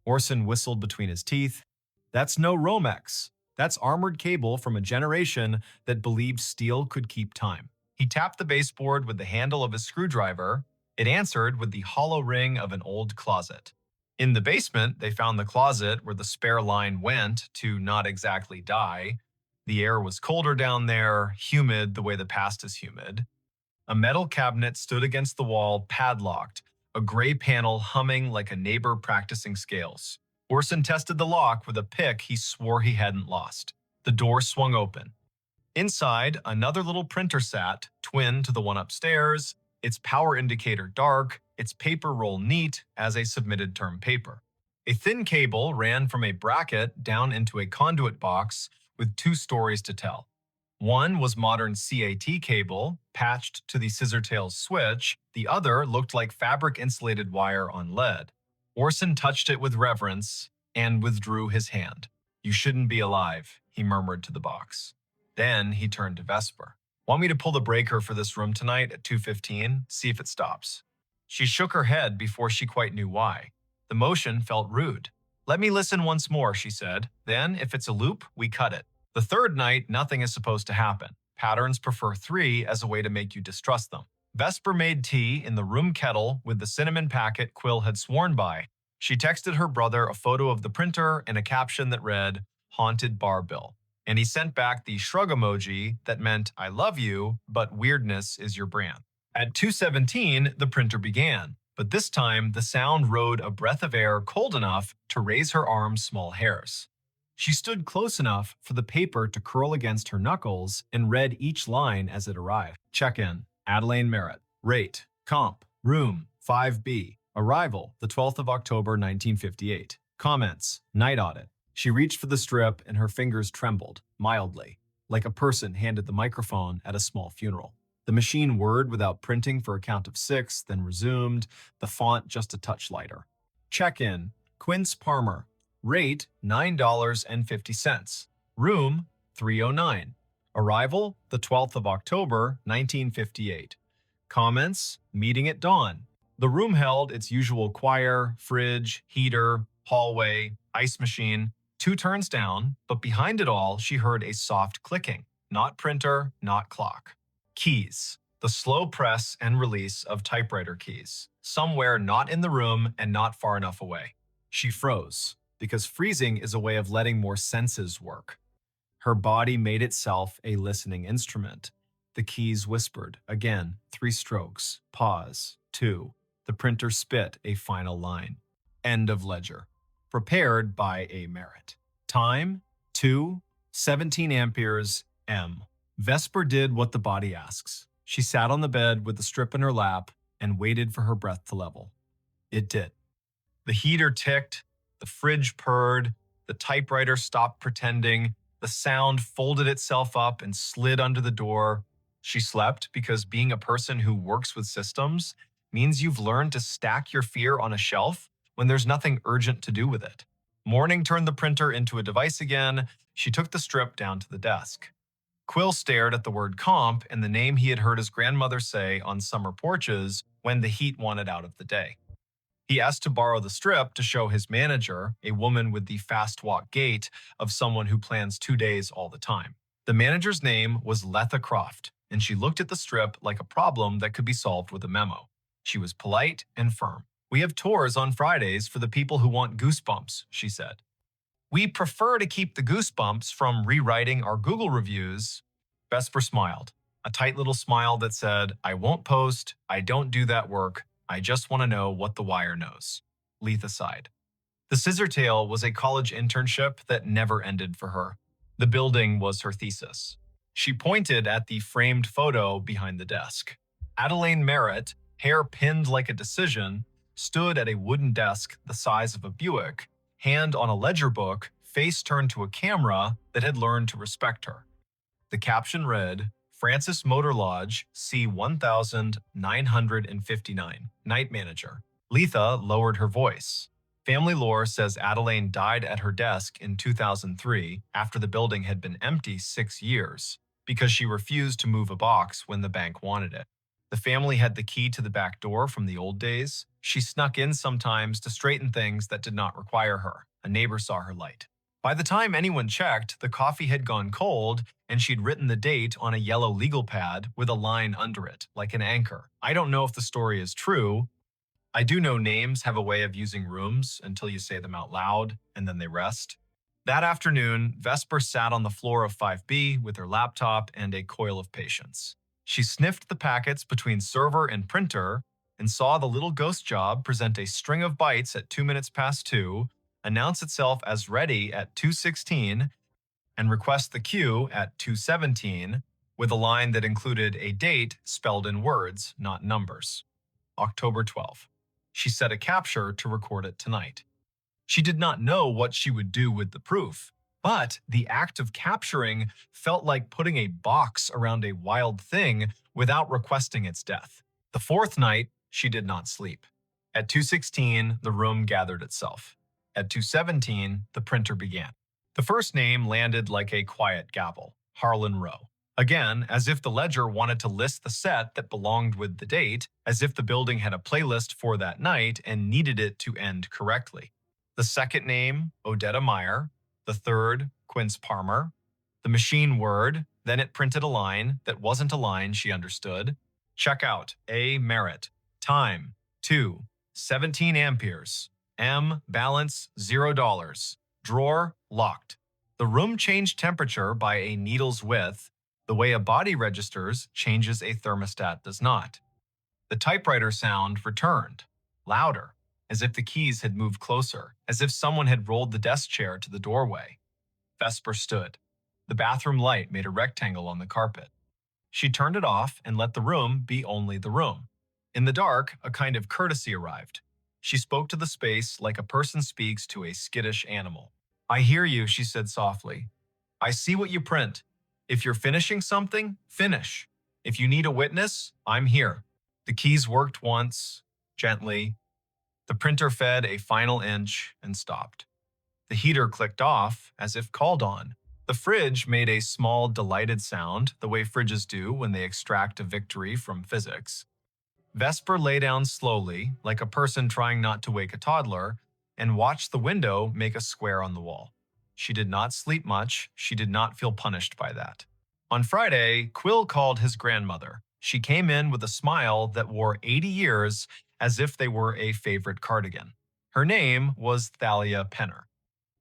Orson whistled between his teeth. That's no Romex. That's armored cable from a generation that believed steel could keep time. He tapped the baseboard with the handle of his screwdriver. It answered with the hollow ring of an old closet. In the basement, they found the closet where the spare line went to not exactly die. The air was colder down there, humid the way the past is humid. A metal cabinet stood against the wall, padlocked, a gray panel humming like a neighbor practicing scales. Orson tested the lock with a pick he swore he hadn't lost. The door swung open. Inside, another little printer sat, twin to the one upstairs, its power indicator dark, its paper roll neat as a submitted term paper. A thin cable ran from a bracket down into a conduit box with 2 stories to tell. One was modern CAT cable, patched to the scissortails switch. The other looked like fabric-insulated wire on lead. Orson touched it with reverence and withdrew his hand. "You shouldn't be alive," he murmured to the box. Then he turned to Vesper. "Want me to pull the breaker for this room tonight at 2:15? See if it stops." She shook her head before she quite knew why. The motion felt rude. "Let me listen once more," she said. "Then, if it's a loop, we cut it. The third night, nothing is supposed to happen. Patterns prefer 3 as a way to make you distrust them." Vesper made tea in the room kettle with the cinnamon packet Quill had sworn by. She texted her brother a photo of the printer and a caption that read, "Haunted Bar Bill." And he sent back the shrug emoji that meant, "I love you, but weirdness is your brand." At 2:17, the printer began, but this time the sound rode a breath of air cold enough to raise her arm's small hairs. She stood close enough for the paper to curl against her knuckles and read each line as it arrived. Check-in, Adelaine Merritt. Rate, comp, room, 5B. Arrival, the 12th of October, 1958. Comments, night audit. She reached for the strip and her fingers trembled, mildly, like a person handed the microphone at a small funeral. The machine whirred without printing for a count of 6, then resumed, the font just a touch lighter. Check-in, Quince Palmer. Rate, $9.50. Room, 309. Arrival, the 12th of October, 1958. Comments, meeting at dawn. The room held its usual choir, fridge, heater, hallway, ice machine. 2 turns down, but behind it all, she heard a soft clicking. Not printer, not clock. Keys. The slow press and release of typewriter keys. Somewhere not in the room and not far enough away. She froze, because freezing is a way of letting more senses work. Her body made itself a listening instrument. The keys whispered. Again, 3 strokes. Pause. 2. The printer spit a final line. End of ledger. Prepared by A. Merritt. Time, 2:17 amperes, M. Vesper did what the body asks. She sat on the bed with the strip in her lap and waited for her breath to level. It did. The heater ticked, the fridge purred, the typewriter stopped pretending, the sound folded itself up and slid under the door. She slept because being a person who works with systems means you've learned to stack your fear on a shelf when there's nothing urgent to do with it. Morning turned the printer into a device again. She took the strip down to the desk. Quill stared at the word comp and the name he had heard his grandmother say on summer porches when the heat wanted out of the day. He asked to borrow the strip to show his manager, a woman with the fast walk gait of someone who plans 2 days all the time. The manager's name was Letha Croft, and she looked at the strip like a problem that could be solved with a memo. She was polite and firm. "We have tours on Fridays for the people who want goosebumps," she said. "We prefer to keep the goosebumps from rewriting our Google reviews." Vesper smiled, a tight little smile that said, "I won't post, I don't do that work, I just want to know what the wire knows." Letha sighed. The Scissortail was a college internship that never ended for her. The building was her thesis. She pointed at the framed photo behind the desk. Adelaine Merritt, hair pinned like a decision, stood at a wooden desk the size of a Buick, hand on a ledger book, face turned to a camera that had learned to respect her. The caption read, "Francis Motor Lodge, C1959, Night Manager." Letha lowered her voice. Family lore says Adelaine died at her desk in 2003 after the building had been empty 6 years because she refused to move a box when the bank wanted it. The family had the key to the back door from the old days. She snuck in sometimes to straighten things that did not require her. A neighbor saw her light. By the time anyone checked, the coffee had gone cold, and she'd written the date on a yellow legal pad with a line under it, like an anchor. I don't know if the story is true. I do know names have a way of using rooms until you say them out loud, and then they rest. That afternoon, Vesper sat on the floor of 5B with her laptop and a coil of patience. She sniffed the packets between server and printer and saw the little ghost job present a string of bytes at 2 minutes past 2, announce itself as ready at 2:16, and request the queue at 2:17 with a line that included a date spelled in words, not numbers. October 12th. She set a capture to record it tonight. She did not know what she would do with the proof, but the act of capturing felt like putting a box around a wild thing without requesting its death. The fourth night, she did not sleep. At 2:16, the room gathered itself. At 2:17, the printer began. The first name landed like a quiet gavel, Harlan Rowe. Again, as if the ledger wanted to list the set that belonged with the date, as if the building had a playlist for that night and needed it to end correctly. The second name, Odetta Meyer. The third, Quince Palmer. The machine word, then it printed a line that wasn't a line she understood. Checkout, A. Merritt. Time, 2. 17 amperes. M. Balance, $0. Drawer, locked. The room changed temperature by a needle's width. The way a body registers changes a thermostat does not. The typewriter sound returned, louder, as if the keys had moved closer, as if someone had rolled the desk chair to the doorway. Vesper stood. The bathroom light made a rectangle on the carpet. She turned it off and let the room be only the room. In the dark, a kind of courtesy arrived. She spoke to the space like a person speaks to a skittish animal. "I hear you," she said softly. "I see what you print. If you're finishing something, finish. If you need a witness, I'm here." The keys worked once, gently. The printer fed a final inch and stopped. The heater clicked off, as if called on. The fridge made a small, delighted sound, the way fridges do when they extract a victory from physics. Vesper lay down slowly, like a person trying not to wake a toddler, and watched the window make a square on the wall. She did not sleep much. She did not feel punished by that. On Friday, Quill called his grandmother. She came in with a smile that wore 80 years, as if they were a favorite cardigan. Her name was Thalia Penner.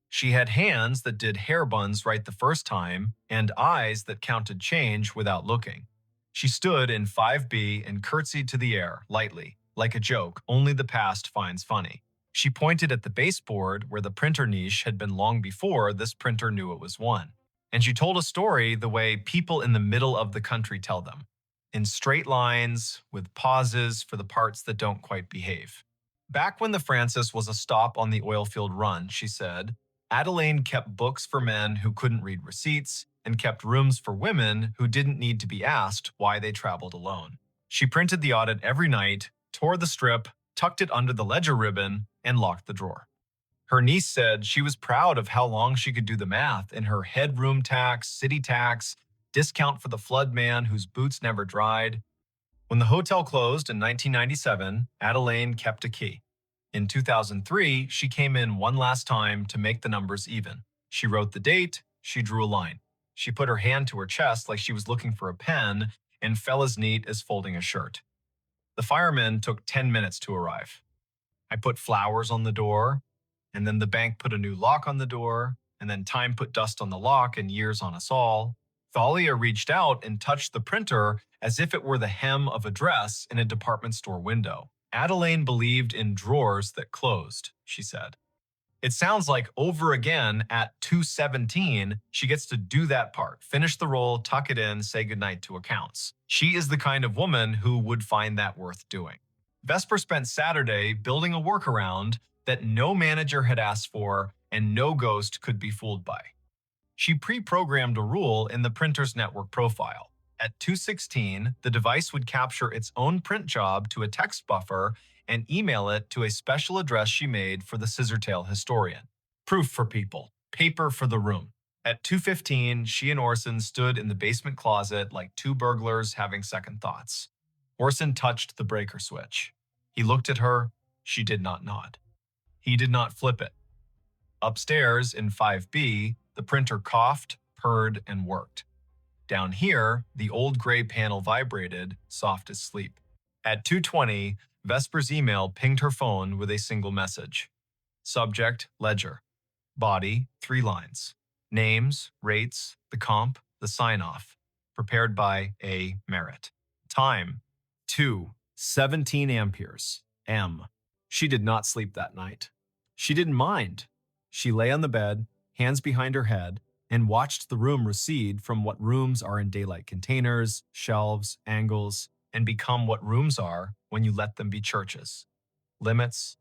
She had hands that did hair buns right the first time and eyes that counted change without looking. She stood in 5B and curtsied to the air, lightly, like a joke only the past finds funny. She pointed at the baseboard where the printer niche had been long before this printer knew it was one. And she told a story the way people in the middle of the country tell them, in straight lines, with pauses for the parts that don't quite behave. Back when the Francis was a stop on the oilfield run, she said, Adelaine kept books for men who couldn't read receipts and kept rooms for women who didn't need to be asked why they traveled alone. She printed the audit every night, tore the strip, tucked it under the ledger ribbon, and locked the drawer. Her niece said she was proud of how long she could do the math in her headroom tax, city tax, discount for the flood man whose boots never dried. When the hotel closed in 1997, Adelaine kept a key. In 2003, she came in one last time to make the numbers even. She wrote the date, she drew a line. She put her hand to her chest like she was looking for a pen and fell as neat as folding a shirt. The firemen took 10 minutes to arrive. I put flowers on the door, and then the bank put a new lock on the door, and then time put dust on the lock and years on us all. Thalia reached out and touched the printer as if it were the hem of a dress in a department store window. Adelaine believed in drawers that closed, she said. It sounds like over again at 2:17, she gets to do that part, finish the roll, tuck it in, say goodnight to accounts. She is the kind of woman who would find that worth doing. Vesper spent Saturday building a workaround that no manager had asked for and no ghost could be fooled by. She pre-programmed a rule in the printer's network profile. At 2:16, the device would capture its own print job to a text buffer and email it to a special address she made for the Scissortail historian. Proof for people, paper for the room. At 2:15, she and Orson stood in the basement closet like two burglars having second thoughts. Orson touched the breaker switch. He looked at her. She did not nod. He did not flip it. Upstairs in 5B, the printer coughed, purred, and worked. Down here, the old gray panel vibrated, soft as sleep. At 2:20, Vesper's email pinged her phone with a single message. Subject, ledger. Body, 3 lines. Names, rates, the comp, the sign-off. Prepared by A. Merritt. Time, 2:17 amperes. M. She did not sleep that night. She didn't mind. She lay on the bed, hands behind her head, and watched the room recede from what rooms are in daylight containers, shelves, angles, and become what rooms are when you let them be churches. Limits,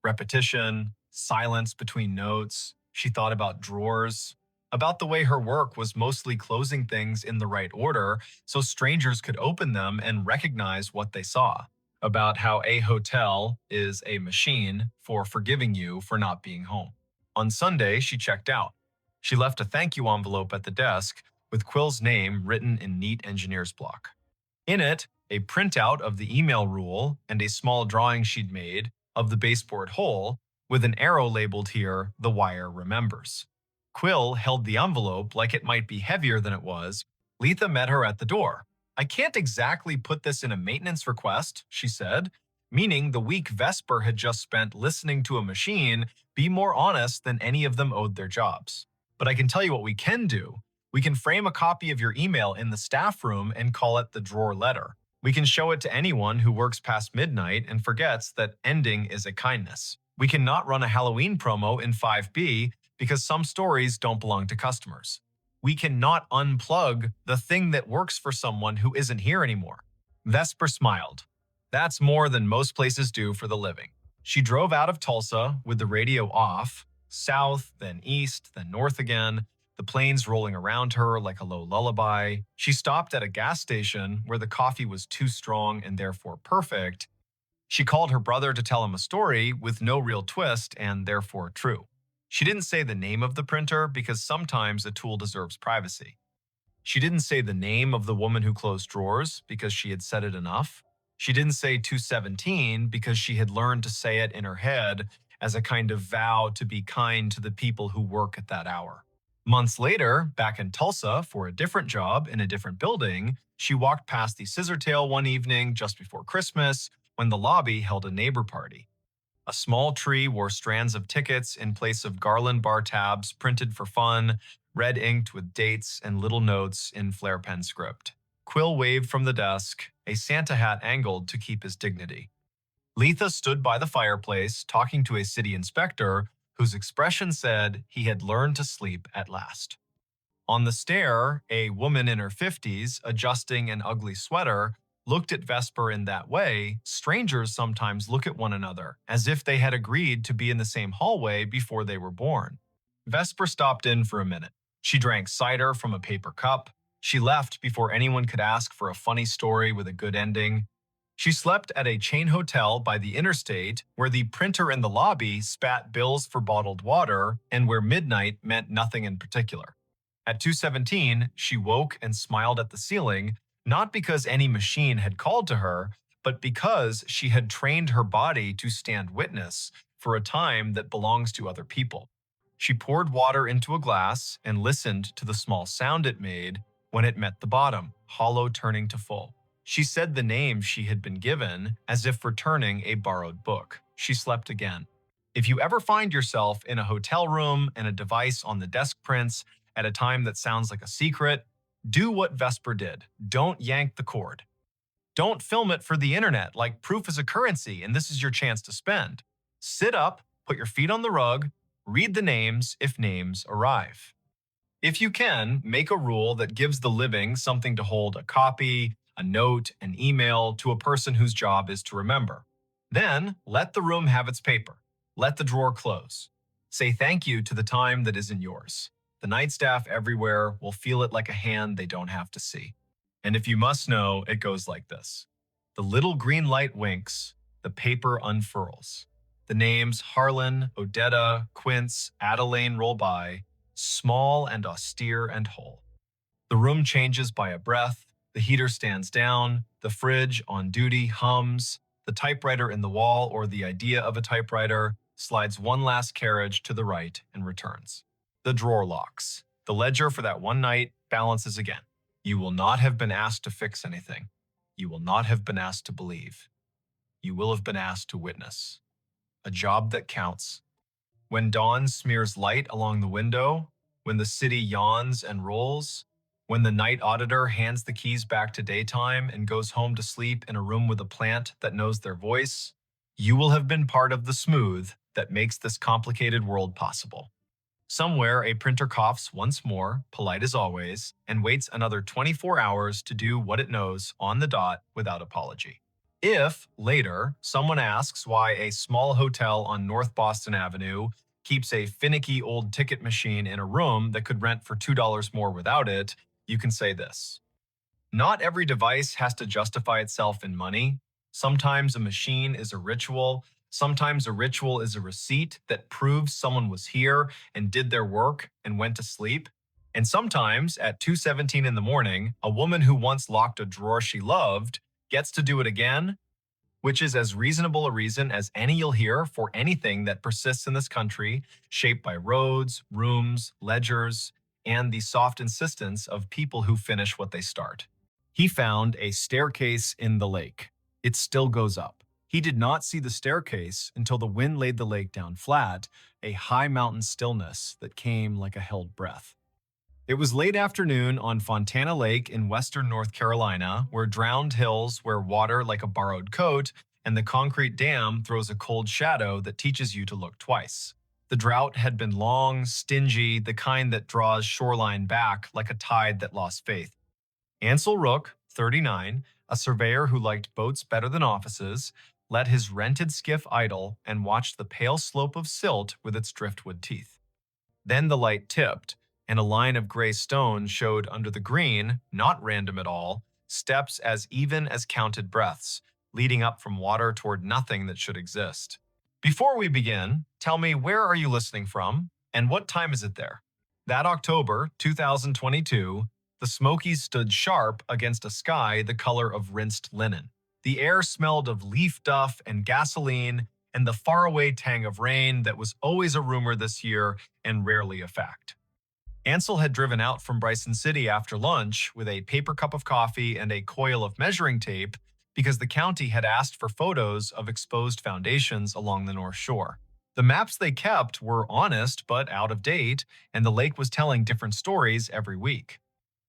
repetition, silence between notes. She thought about drawers, about the way her work was mostly closing things in the right order so strangers could open them and recognize what they saw, about how a hotel is a machine for forgiving you for not being home. On Sunday, she checked out. She left a thank you envelope at the desk with Quill's name written in neat engineer's block. In it, a printout of the email rule and a small drawing she'd made of the baseboard hole with an arrow labeled here, "The wire remembers." Quill held the envelope like it might be heavier than it was. Letha met her at the door. "I can't exactly put this in a maintenance request," she said, meaning the week Vesper had just spent listening to a machine be more honest than any of them owed their jobs. "But I can tell you what we can do. We can frame a copy of your email in the staff room and call it the drawer letter. We can show it to anyone who works past midnight and forgets that ending is a kindness. We can not run a Halloween promo in 5B because some stories don't belong to customers. We cannot unplug the thing that works for someone who isn't here anymore." Vesper smiled. That's more than most places do for the living. She drove out of Tulsa with the radio off, south, then east, then north again, the planes rolling around her like a low lullaby. She stopped at a gas station where the coffee was too strong and therefore perfect. She called her brother to tell him a story with no real twist and therefore true. She didn't say the name of the printer because sometimes a tool deserves privacy. She didn't say the name of the woman who closed drawers because she had said it enough. She didn't say 217 because she had learned to say it in her head as a kind of vow to be kind to the people who work at that hour. Months later, back in Tulsa for a different job in a different building, she walked past the Scissortail one evening just before Christmas when the lobby held a neighbor party. A small tree wore strands of tickets in place of garland bar tabs printed for fun, red inked with dates and little notes in flare pen script. Quill waved from the desk, a Santa hat angled to keep his dignity. Letha stood by the fireplace talking to a city inspector whose expression said he had learned to sleep at last. On the stair, a woman in her 50s, adjusting an ugly sweater, looked at Vesper in that way strangers sometimes look at one another, as if they had agreed to be in the same hallway before they were born. Vesper stopped in for a minute. She drank cider from a paper cup. She left before anyone could ask for a funny story with a good ending. She slept at a chain hotel by the interstate where the printer in the lobby spat bills for bottled water and where midnight meant nothing in particular. At 2:17, she woke and smiled at the ceiling, not because any machine had called to her, but because she had trained her body to stand witness for a time that belongs to other people. She poured water into a glass and listened to the small sound it made when it met the bottom, hollow turning to full. She said the name she had been given as if returning a borrowed book. She slept again. If you ever find yourself in a hotel room and a device on the desk prints at a time that sounds like a secret, do what Vesper did. Don't yank the cord. Don't film it for the internet like proof is a currency and this is your chance to spend. Sit up, put your feet on the rug, read the names if names arrive. If you can, make a rule that gives the living something to hold a copy, a note, an email to a person whose job is to remember. Then, let the room have its paper. Let the drawer close. Say thank you to the time that isn't yours. The night staff everywhere will feel it like a hand they don't have to see. And if you must know, it goes like this. The little green light winks, the paper unfurls. The names Harlan, Odetta, Quince, Adelaine roll by, small and austere and whole. The room changes by a breath, the heater stands down, the fridge on duty hums, the typewriter in the wall or the idea of a typewriter slides one last carriage to the right, and returns. The drawer locks. The ledger for that one night balances again. You will not have been asked to fix anything. You will not have been asked to believe. You will have been asked to witness. A job that counts. When dawn smears light along the window, when the city yawns and rolls, when the night auditor hands the keys back to daytime and goes home to sleep in a room with a plant that knows their voice, you will have been part of the smooth that makes this complicated world possible. Somewhere, a printer coughs once more, polite as always, and waits another 24 hours to do what it knows on the dot without apology. If, later, someone asks why a small hotel on North Boston Avenue keeps a finicky old ticket machine in a room that could rent for $2 more without it, you can say this. Not every device has to justify itself in money. Sometimes a machine is a ritual. Sometimes a ritual is a receipt that proves someone was here and did their work and went to sleep. And sometimes, at 2:17 in the morning, a woman who once locked a drawer she loved gets to do it again, which is as reasonable a reason as any you'll hear for anything that persists in this country, shaped by roads, rooms, ledgers, and the soft insistence of people who finish what they start. He found a staircase in the lake. It still goes up. He did not see the staircase until the wind laid the lake down flat, a high mountain stillness that came like a held breath. It was late afternoon on Fontana Lake in western North Carolina, where drowned hills wear water like a borrowed coat, and the concrete dam throws a cold shadow that teaches you to look twice. The drought had been long, stingy, the kind that draws shoreline back like a tide that lost faith. Ansel Rook, 39, a surveyor who liked boats better than offices, let his rented skiff idle and watched the pale slope of silt with its driftwood teeth. Then the light tipped, and a line of gray stone showed under the green, not random at all, steps as even as counted breaths, leading up from water toward nothing that should exist. Before we begin, tell me, where are you listening from, and what time is it there? That October, 2022, the Smokies stood sharp against a sky the color of rinsed linen. The air smelled of leaf duff and gasoline and the faraway tang of rain that was always a rumor this year and rarely a fact. Ansel had driven out from Bryson City after lunch with a paper cup of coffee and a coil of measuring tape because the county had asked for photos of exposed foundations along the North Shore. The maps they kept were honest but out of date, and the lake was telling different stories every week.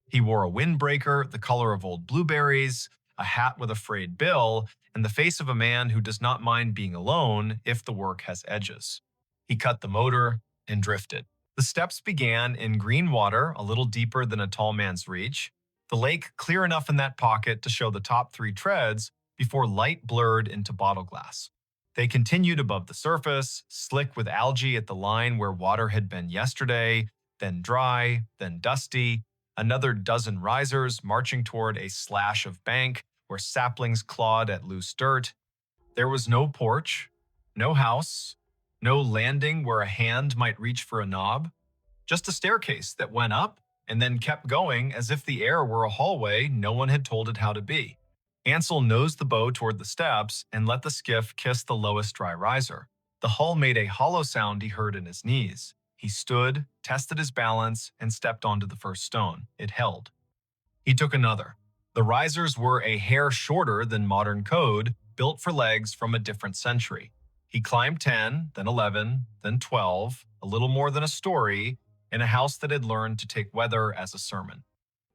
He wore a windbreaker the color of old blueberries, a hat with a frayed bill, and the face of a man who does not mind being alone if the work has edges. He cut the motor and drifted. The steps began in green water a little deeper than a tall man's reach, the lake clear enough in that pocket to show the top 3 treads before light blurred into bottle glass. They continued above the surface, slick with algae at the line where water had been yesterday, then dry, then dusty, another dozen risers marching toward a slash of bank where saplings clawed at loose dirt. There was no porch, no house, no landing where a hand might reach for a knob, just a staircase that went up and then kept going as if the air were a hallway no one had told it how to be. Ansel nosed the bow toward the steps and let the skiff kiss the lowest dry riser. The hull made a hollow sound he heard in his knees. He stood, tested his balance, and stepped onto the first stone. It held. He took another. The risers were a hair shorter than modern code, built for legs from a different century. He climbed 10, then 11, then 12, a little more than a story, in a house that had learned to take weather as a sermon.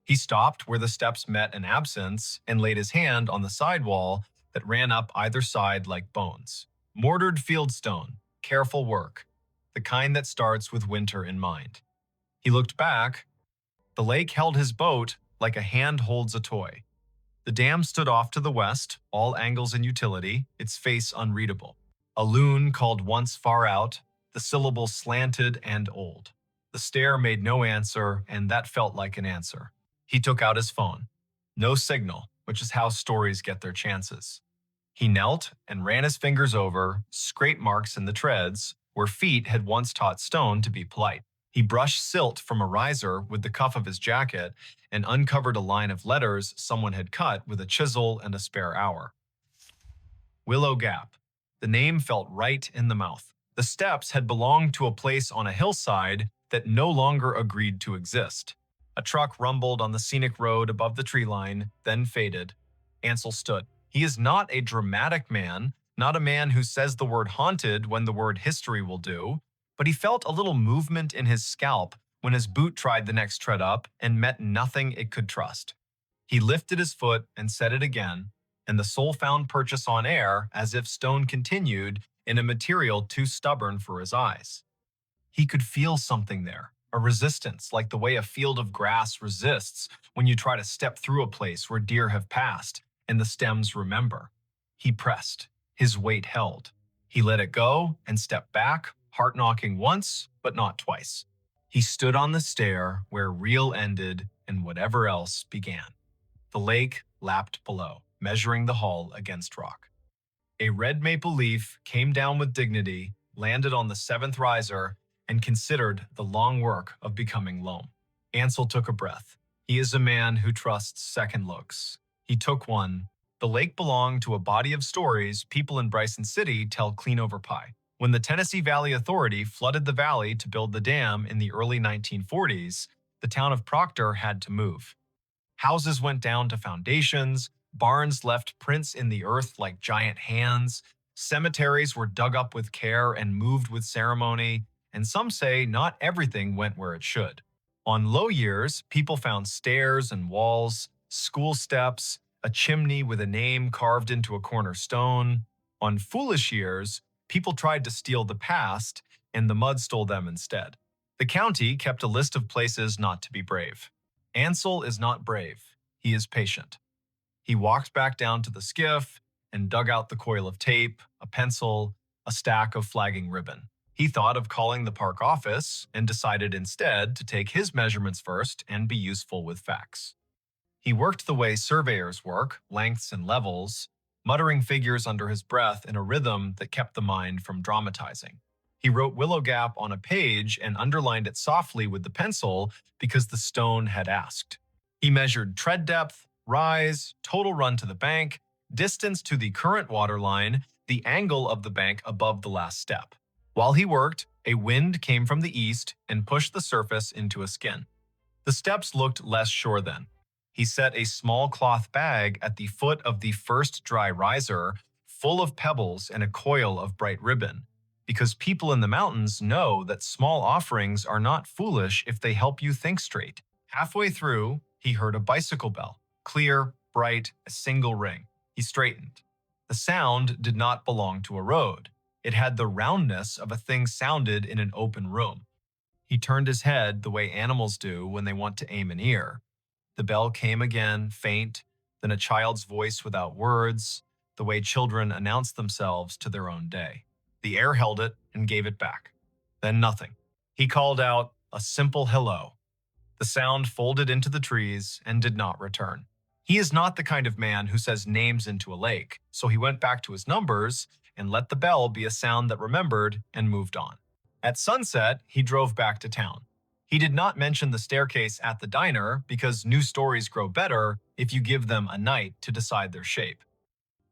He stopped where the steps met an absence and laid his hand on the sidewall that ran up either side like bones. Mortared fieldstone, careful work, the kind that starts with winter in mind. He looked back. The lake held his boat like a hand holds a toy. The dam stood off to the west, all angles and utility, its face unreadable. A loon called once far out, the syllable slanted and old. The stare made no answer, and that felt like an answer. He took out his phone. No signal, which is how stories get their chances. He knelt and ran his fingers over scrape marks in the treads where feet had once taught stone to be polite. He brushed silt from a riser with the cuff of his jacket and uncovered a line of letters someone had cut with a chisel and a spare hour. Willow Gap. The name felt right in the mouth. The steps had belonged to a place on a hillside that no longer agreed to exist. A truck rumbled on the scenic road above the tree line, then faded. Ansel stood. He is not a dramatic man, not a man who says the word haunted when the word history will do, but he felt a little movement in his scalp when his boot tried the next tread up and met nothing it could trust. He lifted his foot and set it again, and the soul found purchase on air as if stone continued in a material too stubborn for his eyes. He could feel something there, a resistance like the way a field of grass resists when you try to step through a place where deer have passed and the stems remember. He pressed. His weight held. He let it go and stepped back, heart knocking once, but not twice. He stood on the stair where real ended and whatever else began. The lake lapped below, measuring the hull against rock. A red maple leaf came down with dignity, landed on the seventh riser, and considered the long work of becoming loam. Ansel took a breath. He is a man who trusts second looks. He took one. The lake belonged to a body of stories people in Bryson City tell clean over pie. When the Tennessee Valley Authority flooded the valley to build the dam in the early 1940s, the town of Proctor had to move. Houses went down to foundations, barns left prints in the earth like giant hands, cemeteries were dug up with care and moved with ceremony, and some say not everything went where it should. On low years, people found stairs and walls, school steps, a chimney with a name carved into a cornerstone. On foolish years, people tried to steal the past, and the mud stole them instead. The county kept a list of places not to be brave. Ansel is not brave. He is patient. He walked back down to the skiff and dug out the coil of tape, a pencil, a stack of flagging ribbon. He thought of calling the park office and decided instead to take his measurements first and be useful with facts. He worked the way surveyors work, lengths and levels, muttering figures under his breath in a rhythm that kept the mind from dramatizing. He wrote Willow Gap on a page and underlined it softly with the pencil because the stone had asked. He measured tread depth, rise, total run to the bank, distance to the current water line, the angle of the bank above the last step. While he worked, a wind came from the east and pushed the surface into a skin. The steps looked less sure then. He set a small cloth bag at the foot of the first dry riser, full of pebbles and a coil of bright ribbon, because people in the mountains know that small offerings are not foolish if they help you think straight. Halfway through, he heard a bicycle bell, clear, bright, a single ring. He straightened. The sound did not belong to a road. It had the roundness of a thing sounded in an open room. He turned his head the way animals do when they want to aim an ear. The bell came again, faint, then a child's voice without words, the way children announce themselves to their own day. The air held it and gave it back. Then nothing. He called out a simple hello. The sound folded into the trees and did not return. He is not the kind of man who says names into a lake, so he went back to his numbers and let the bell be a sound that remembered and moved on. At sunset, he drove back to town. He did not mention the staircase at the diner because new stories grow better if you give them a night to decide their shape.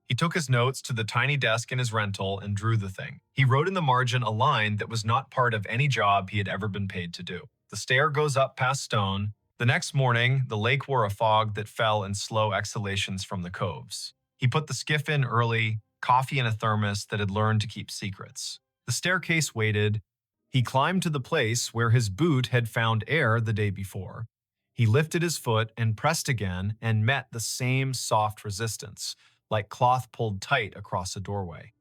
He took his notes to the tiny desk in his rental and drew the thing. He wrote in the margin a line that was not part of any job he had ever been paid to do. The stair goes up past stone. The next morning, the lake wore a fog that fell in slow exhalations from the coves. He put the skiff in early, coffee in a thermos that had learned to keep secrets. The staircase waited. He climbed to the place where his boot had found air the day before. He lifted his foot and pressed again and met the same soft resistance, like cloth pulled tight across a doorway.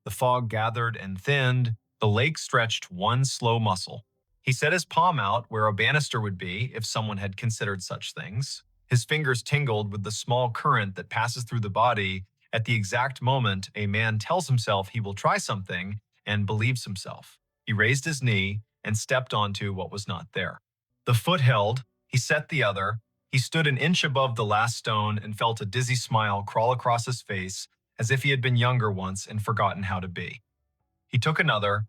The fog gathered and thinned. The lake stretched one slow muscle. He set his palm out where a banister would be if someone had considered such things. His fingers tingled with the small current that passes through the body at the exact moment a man tells himself he will try something and believes himself. He raised his knee and stepped onto what was not there. The foot held. He set the other. He stood an inch above the last stone and felt a dizzy smile crawl across his face as if he had been younger once and forgotten how to be. He took another.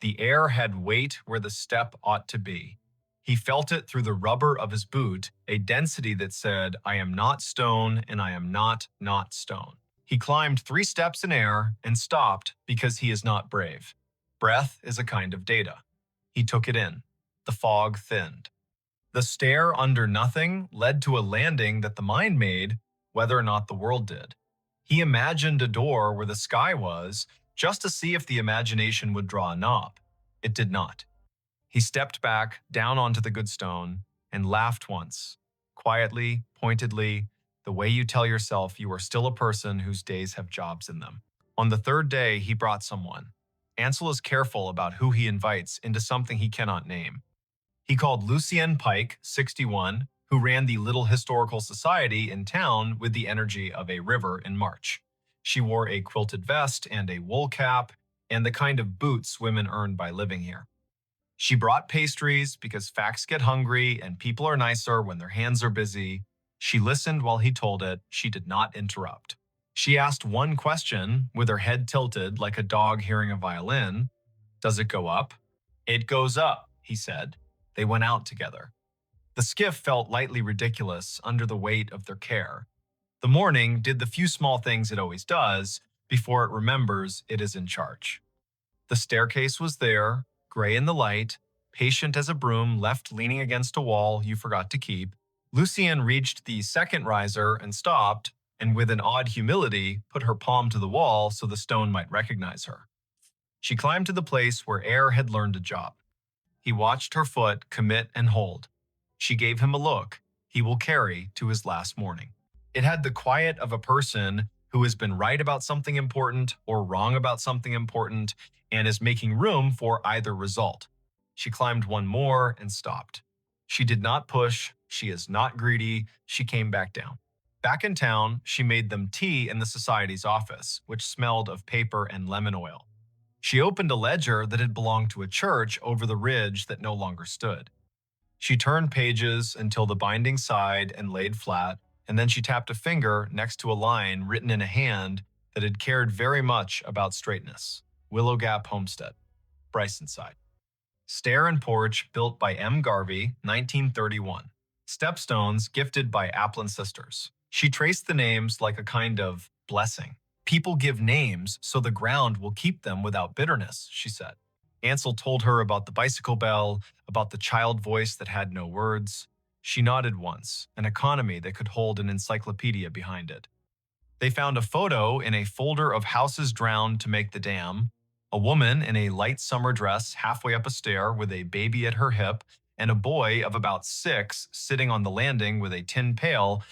The air had weight where the step ought to be. He felt it through the rubber of his boot, a density that said, I am not stone and I am not stone. He climbed 3 steps in air and stopped because he is not brave. Breath is a kind of data. He took it in. The fog thinned. The stare under nothing led to a landing that the mind made, whether or not the world did. He imagined a door where the sky was, just to see if the imagination would draw a knob. It did not. He stepped back, down onto the good stone, and laughed once, quietly, pointedly, the way you tell yourself you are still a person whose days have jobs in them. On the third day, he brought someone. Ansel is careful about who he invites into something he cannot name. He called Lucienne Pike, 61, who ran the little historical society in town with the energy of a river in March. She wore a quilted vest and a wool cap and the kind of boots women earn by living here. She brought pastries because facts get hungry and people are nicer when their hands are busy. She listened while he told it. She did not interrupt. She asked one question with her head tilted like a dog hearing a violin. Does it go up? It goes up, he said. They went out together. The skiff felt lightly ridiculous under the weight of their care. The morning did the few small things it always does before it remembers it is in charge. The staircase was there, gray in the light, patient as a broom left leaning against a wall you forgot to keep. Lucienne reached the second riser and stopped, and with an odd humility, put her palm to the wall so the stone might recognize her. She climbed to the place where Air had learned a job. He watched her foot commit and hold. She gave him a look he will carry to his last morning. It had the quiet of a person who has been right about something important or wrong about something important and is making room for either result. She climbed one more and stopped. She did not push. She is not greedy. She came back down. Back in town, she made them tea in the society's office, which smelled of paper and lemon oil. She opened a ledger that had belonged to a church over the ridge that no longer stood. She turned pages until the binding sighed and laid flat, and then she tapped a finger next to a line written in a hand that had cared very much about straightness. Willow Gap Homestead, Brysonside. Stair and porch built by M. Garvey, 1931. Stepstones gifted by Applin sisters. She traced the names like a kind of blessing. People give names so the ground will keep them without bitterness, she said. Ansel told her about the bicycle bell, about the child voice that had no words. She nodded once, an economy that could hold an encyclopedia behind it. They found a photo in a folder of houses drowned to make the dam, a woman in a light summer dress halfway up a stair with a baby at her hip, and a boy of about 6 sitting on the landing with a tin pail,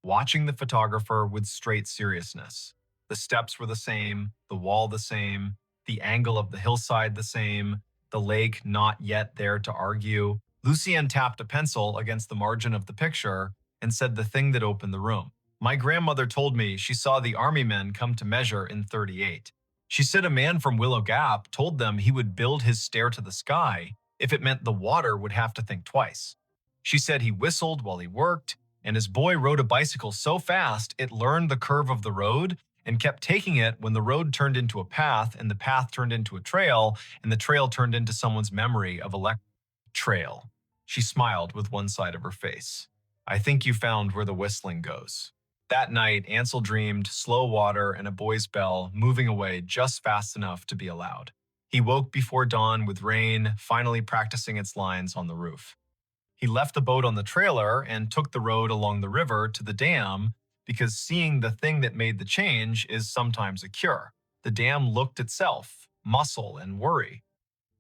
watching the photographer with straight seriousness. The steps were the same, the wall the same, the angle of the hillside the same, the lake not yet there to argue. Lucienne tapped a pencil against the margin of the picture and said the thing that opened the room. My grandmother told me she saw the army men come to measure in 38. She said a man from Willow Gap told them he would build his stair to the sky if it meant the water would have to think twice. She said he whistled while he worked, and his boy rode a bicycle so fast it learned the curve of the road and kept taking it when the road turned into a path and the path turned into a trail and the trail turned into someone's memory of a trail. She smiled with one side of her face. I think you found where the whistling goes. That night, Ansel dreamed slow water and a boy's bell moving away just fast enough to be allowed. He woke before dawn with rain, finally practicing its lines on the roof. He left the boat on the trailer and took the road along the river to the dam because seeing the thing that made the change is sometimes a cure. The dam looked itself, muscle and worry.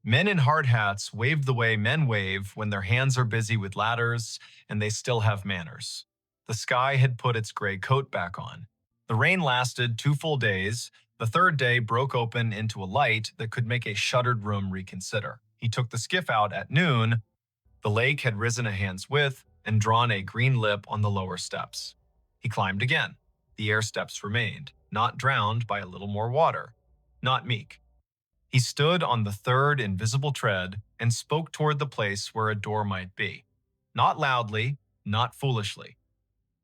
Men in hard hats wave the way men wave when their hands are busy with ladders and they still have manners. The sky had put its gray coat back on. The rain lasted 2 full days. The third day broke open into a light that could make a shuttered room reconsider. He took the skiff out at noon. The lake had risen a hand's width and drawn a green lip on the lower steps. He climbed again. The air steps remained, not drowned by a little more water, not meek. He stood on the third invisible tread and spoke toward the place where a door might be. Not loudly, not foolishly.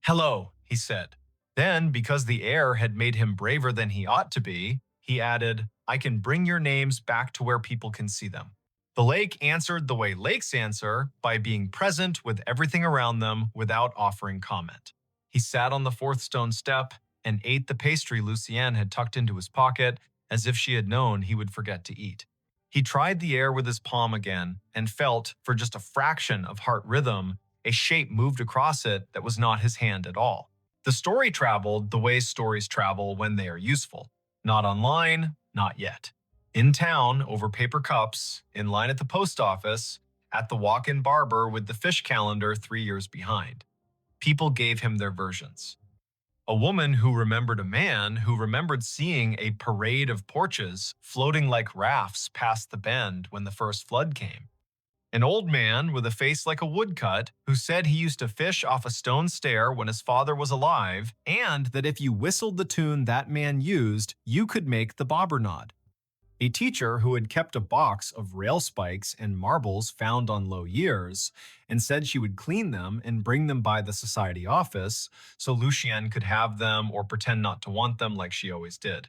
Hello, he said. Then, because the air had made him braver than he ought to be, he added, I can bring your names back to where people can see them. The lake answered the way lakes answer, by being present with everything around them without offering comment. He sat on the 4th stone step and ate the pastry Lucienne had tucked into his pocket as if she had known he would forget to eat. He tried the air with his palm again and felt, for just a fraction of heart rhythm, a shape moved across it that was not his hand at all. The story traveled the way stories travel when they are useful. Not online, not yet. In town, over paper cups, in line at the post office, at the walk-in barber with the fish calendar 3 years behind. People gave him their versions. A woman who remembered a man who remembered seeing a parade of porches floating like rafts past the bend when the first flood came. An old man with a face like a woodcut who said he used to fish off a stone stair when his father was alive, and that if you whistled the tune that man used, you could make the bobber nod. A teacher who had kept a box of rail spikes and marbles found on low years and said she would clean them and bring them by the society office so Lucien could have them or pretend not to want them like she always did.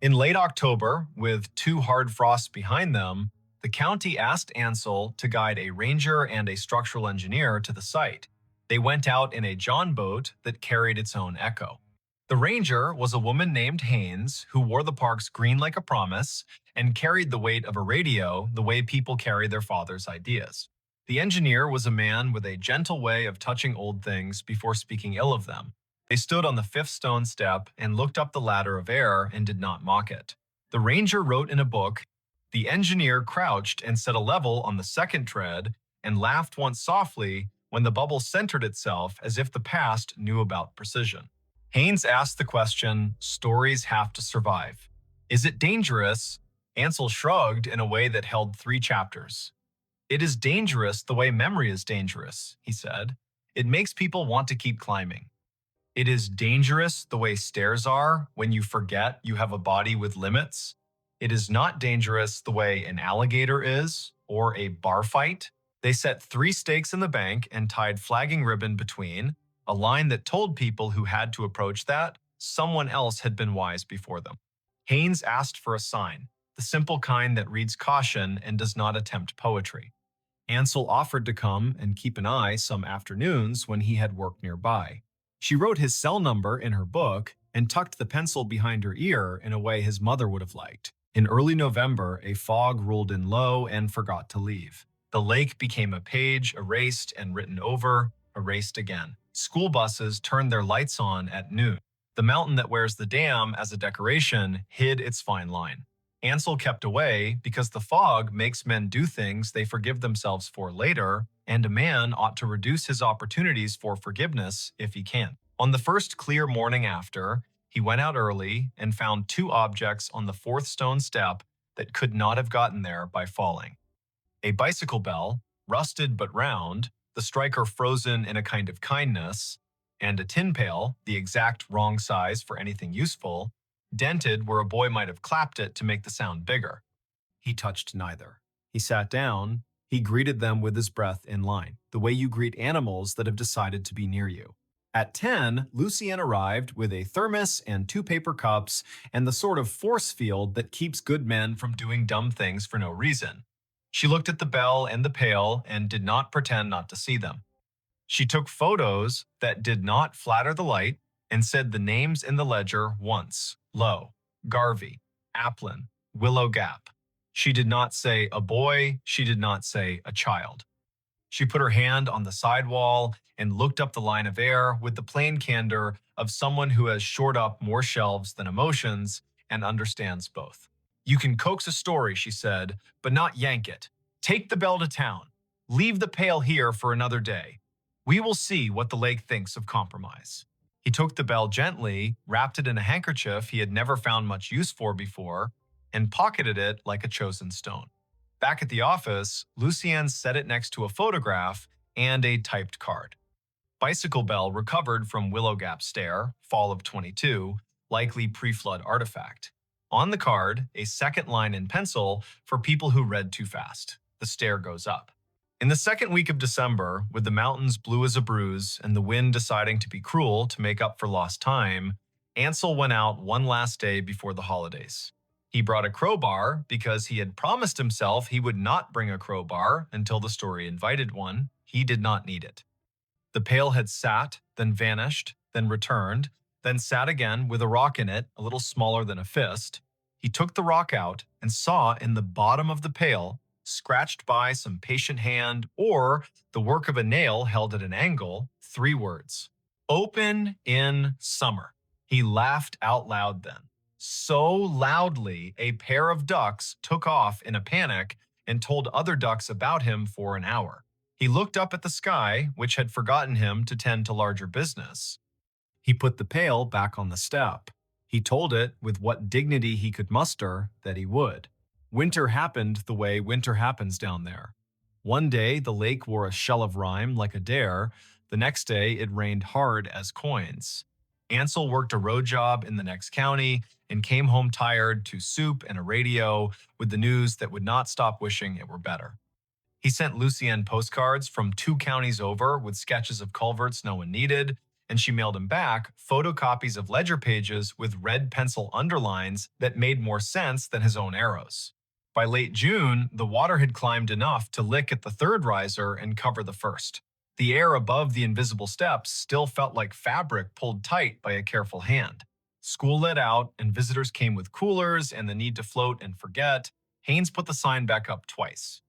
In late October, with 2 hard frosts behind them, the county asked Ansel to guide a ranger and a structural engineer to the site. They went out in a John boat that carried its own echo. The ranger was a woman named Haynes who wore the park's green like a promise and carried the weight of a radio the way people carry their father's ideas. The engineer was a man with a gentle way of touching old things before speaking ill of them. They stood on the 5th stone step and looked up the ladder of air and did not mock it. The ranger wrote in a book. The engineer crouched and set a level on the 2nd tread and laughed once softly when the bubble centered itself as if the past knew about precision. Haynes asked the question, "Stories have to survive. Is it dangerous?" Ansel shrugged in a way that held 3 chapters. "It is dangerous the way memory is dangerous," he said. "It makes people want to keep climbing. It is dangerous the way stairs are when you forget you have a body with limits. It is not dangerous the way an alligator is, or a bar fight." They set 3 stakes in the bank and tied flagging ribbon between, a line that told people who had to approach that someone else had been wise before them. Haynes asked for a sign, the simple kind that reads caution and does not attempt poetry. Ansel offered to come and keep an eye some afternoons when he had work nearby. She wrote his cell number in her book and tucked the pencil behind her ear in a way his mother would have liked. In early November, a fog rolled in low and forgot to leave. The lake became a page erased and written over, erased again. School buses turned their lights on at noon. The mountain that wears the dam as a decoration hid its fine line. Ansel kept away because the fog makes men do things they forgive themselves for later, and a man ought to reduce his opportunities for forgiveness if he can. On the first clear morning after, he went out early and found 2 objects on the 4th stone step that could not have gotten there by falling. A bicycle bell, rusted but round, the striker frozen in a kind of kindness, and a tin pail, the exact wrong size for anything useful, dented where a boy might have clapped it to make the sound bigger. He touched neither. He sat down. He greeted them with his breath in line, the way you greet animals that have decided to be near you. At 10, Lucien arrived with a thermos and 2 paper cups and the sort of force field that keeps good men from doing dumb things for no reason. She looked at the bell and the pail and did not pretend not to see them. She took photos that did not flatter the light and said the names in the ledger once: Lowe, Garvey, Applin, Willow Gap. She did not say a boy. She did not say a child. She put her hand on the sidewall and looked up the line of air with the plain candor of someone who has shored up more shelves than emotions and understands both. "You can coax a story," she said, "but not yank it. Take the bell to town. Leave the pail here for another day. We will see what the lake thinks of compromise." He took the bell gently, wrapped it in a handkerchief he had never found much use for before, and pocketed it like a chosen stone. Back at the office, Lucien set it next to a photograph and a typed card. Bicycle bell recovered from Willow Gap Stair, fall of 22, likely pre-flood artifact. On the card, a second line in pencil for people who read too fast. The stair goes up. In the second week of December, with the mountains blue as a bruise and the wind deciding to be cruel to make up for lost time, Ansel went out one last day before the holidays. He brought a crowbar because he had promised himself he would not bring a crowbar until the story invited one. He did not need it. The pail had sat, then vanished, then returned, then sat again with a rock in it a little smaller than a fist. He took the rock out and saw in the bottom of the pail, scratched by some patient hand or the work of a nail held at an angle, 3 words: Open in summer. He laughed out loud then. So loudly, a pair of ducks took off in a panic and told other ducks about him for an hour. He looked up at the sky, which had forgotten him to tend to larger business. He put the pail back on the step. He told it, with what dignity he could muster, that he would. Winter happened the way winter happens down there. One day the lake wore a shell of rime like a dare. The next day it rained hard as coins. Ansel worked a road job in the next county and came home tired to soup and a radio with the news that would not stop wishing it were better. He sent Lucienne postcards from 2 counties over with sketches of culverts no one needed, and she mailed him back photocopies of ledger pages with red pencil underlines that made more sense than his own arrows. By late June, the water had climbed enough to lick at the third riser and cover the first. The air above the invisible steps still felt like fabric pulled tight by a careful hand. School let out, and visitors came with coolers and the need to float and forget. Haynes put the sign back up twice.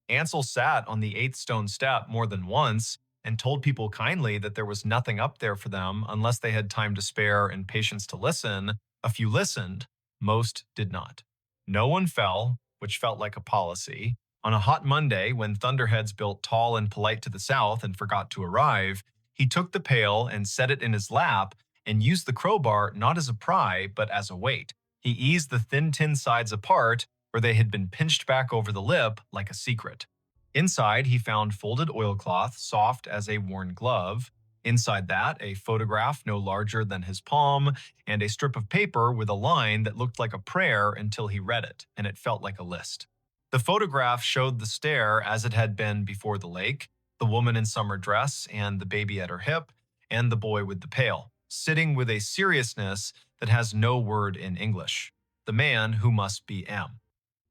Ansel sat on the 8th stone step more than once and told people kindly that there was nothing up there for them unless they had time to spare and patience to listen. A few listened, most did not. No one fell, which felt like a policy. On a hot Monday, when thunderheads built tall and polite to the south and forgot to arrive, he took the pail and set it in his lap and used the crowbar not as a pry, but as a weight. He eased the thin tin sides apart where they had been pinched back over the lip like a secret. Inside, he found folded oilcloth, soft as a worn glove. Inside that, a photograph no larger than his palm, and a strip of paper with a line that looked like a prayer until he read it, and it felt like a list. The photograph showed the stair as it had been before the lake, the woman in summer dress and the baby at her hip, and the boy with the pail, sitting with a seriousness that has no word in English. The man who must be M.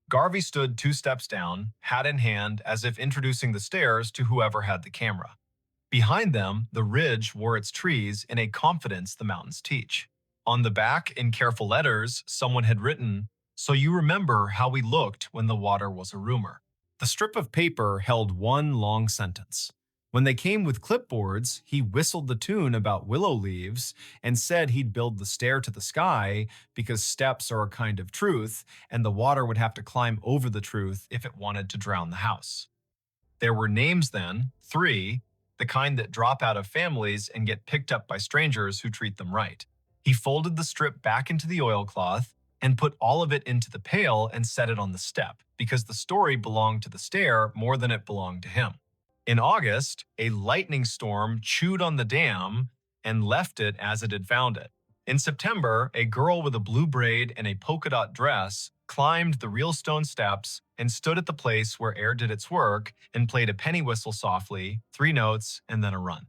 Garvey stood 2 steps down, hat in hand, as if introducing the stairs to whoever had the camera. Behind them, the ridge wore its trees in a confidence the mountains teach. On the back, in careful letters, someone had written, "So you remember how we looked when the water was a rumor." The strip of paper held one long sentence. When they came with clipboards, he whistled the tune about willow leaves and said he'd build the stair to the sky because steps are a kind of truth, and the water would have to climb over the truth if it wanted to drown the house. There were names then, 3, the kind that drop out of families and get picked up by strangers who treat them right. He folded the strip back into the oilcloth and put all of it into the pail and set it on the step, because the story belonged to the stair more than it belonged to him. In August, a lightning storm chewed on the dam and left it as it had found it. In September, a girl with a blue braid and a polka dot dress climbed the real stone steps and stood at the place where air did its work and played a penny whistle softly, 3 notes, and then a run.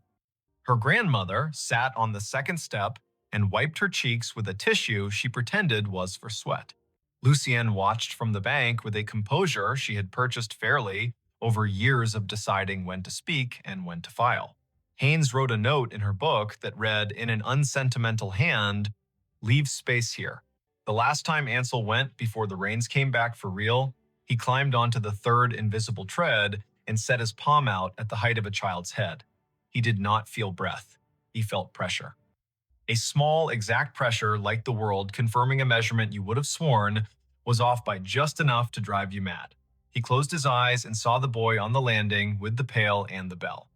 Her grandmother sat on the 2nd step and wiped her cheeks with a tissue she pretended was for sweat. Lucienne watched from the bank with a composure she had purchased fairly over years of deciding when to speak and when to file. Haynes wrote a note in her book that read in an unsentimental hand, "Leave space here." The last time Ansel went before the rains came back for real, he climbed onto the 3rd invisible tread and set his palm out at the height of a child's head. He did not feel breath. He felt pressure. A small, exact pressure like the world confirming a measurement you would have sworn was off by just enough to drive you mad. He closed his eyes and saw the boy on the landing with the pail and the bell.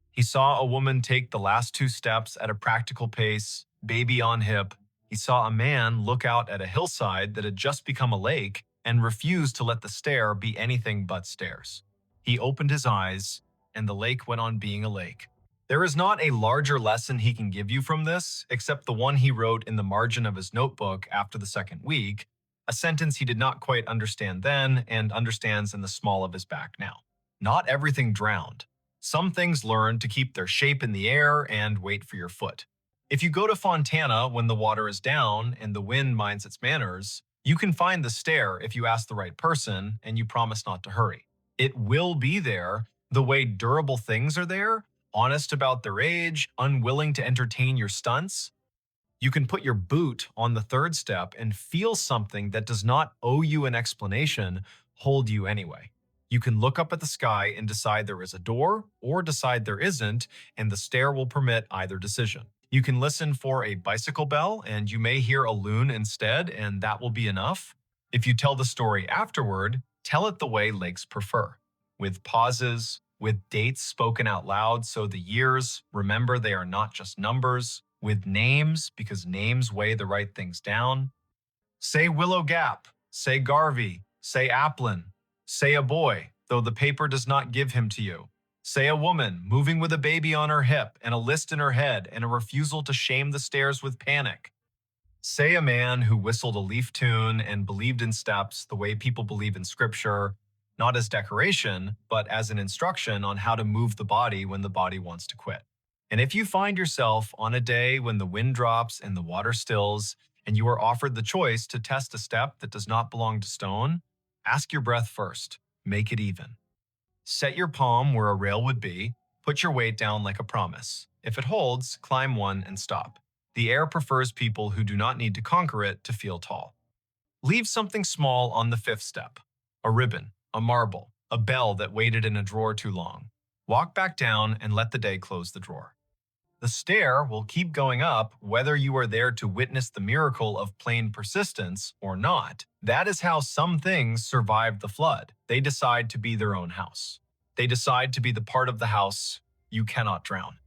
He saw a woman take the last 2 steps at a practical pace, baby on hip. He saw a man look out at a hillside that had just become a lake and refuse to let the stair be anything but stairs. He opened his eyes, and the lake went on being a lake. There is not a larger lesson he can give you from this, except the one he wrote in the margin of his notebook after the 2nd week, a sentence he did not quite understand then and understands in the small of his back now. Not everything drowned. Some things learn to keep their shape in the air and wait for your foot. If you go to Fontana when the water is down and the wind minds its manners, you can find the stair if you ask the right person and you promise not to hurry. It will be there the way durable things are there, honest about their age, unwilling to entertain your stunts. You can put your boot on the third step and feel something that does not owe you an explanation hold you anyway. You can look up at the sky and decide there is a door or decide there isn't, and the stair will permit either decision. You can listen for a bicycle bell and you may hear a loon instead, and that will be enough. If you tell the story afterward, tell it the way lakes prefer, with pauses, with dates spoken out loud so the years, remember they are not just numbers, with names because names weigh the right things down. Say Willow Gap, say Garvey, say Applin, say a boy, though the paper does not give him to you. Say a woman moving with a baby on her hip and a list in her head and a refusal to shame the stairs with panic. Say a man who whistled a leaf tune and believed in steps the way people believe in scripture, not as decoration, but as an instruction on how to move the body when the body wants to quit. And if you find yourself on a day when the wind drops and the water stills, and you are offered the choice to test a step that does not belong to stone, ask your breath first. Make it even. Set your palm where a rail would be. Put your weight down like a promise. If it holds, climb one and stop. The air prefers people who do not need to conquer it to feel tall. Leave something small on the fifth step. A ribbon, a marble, a bell that waited in a drawer too long. Walk back down and let the day close the drawer. The stair will keep going up whether you are there to witness the miracle of plain persistence or not. That is how some things survived the flood. They decide to be their own house. They decide to be the part of the house you cannot drown.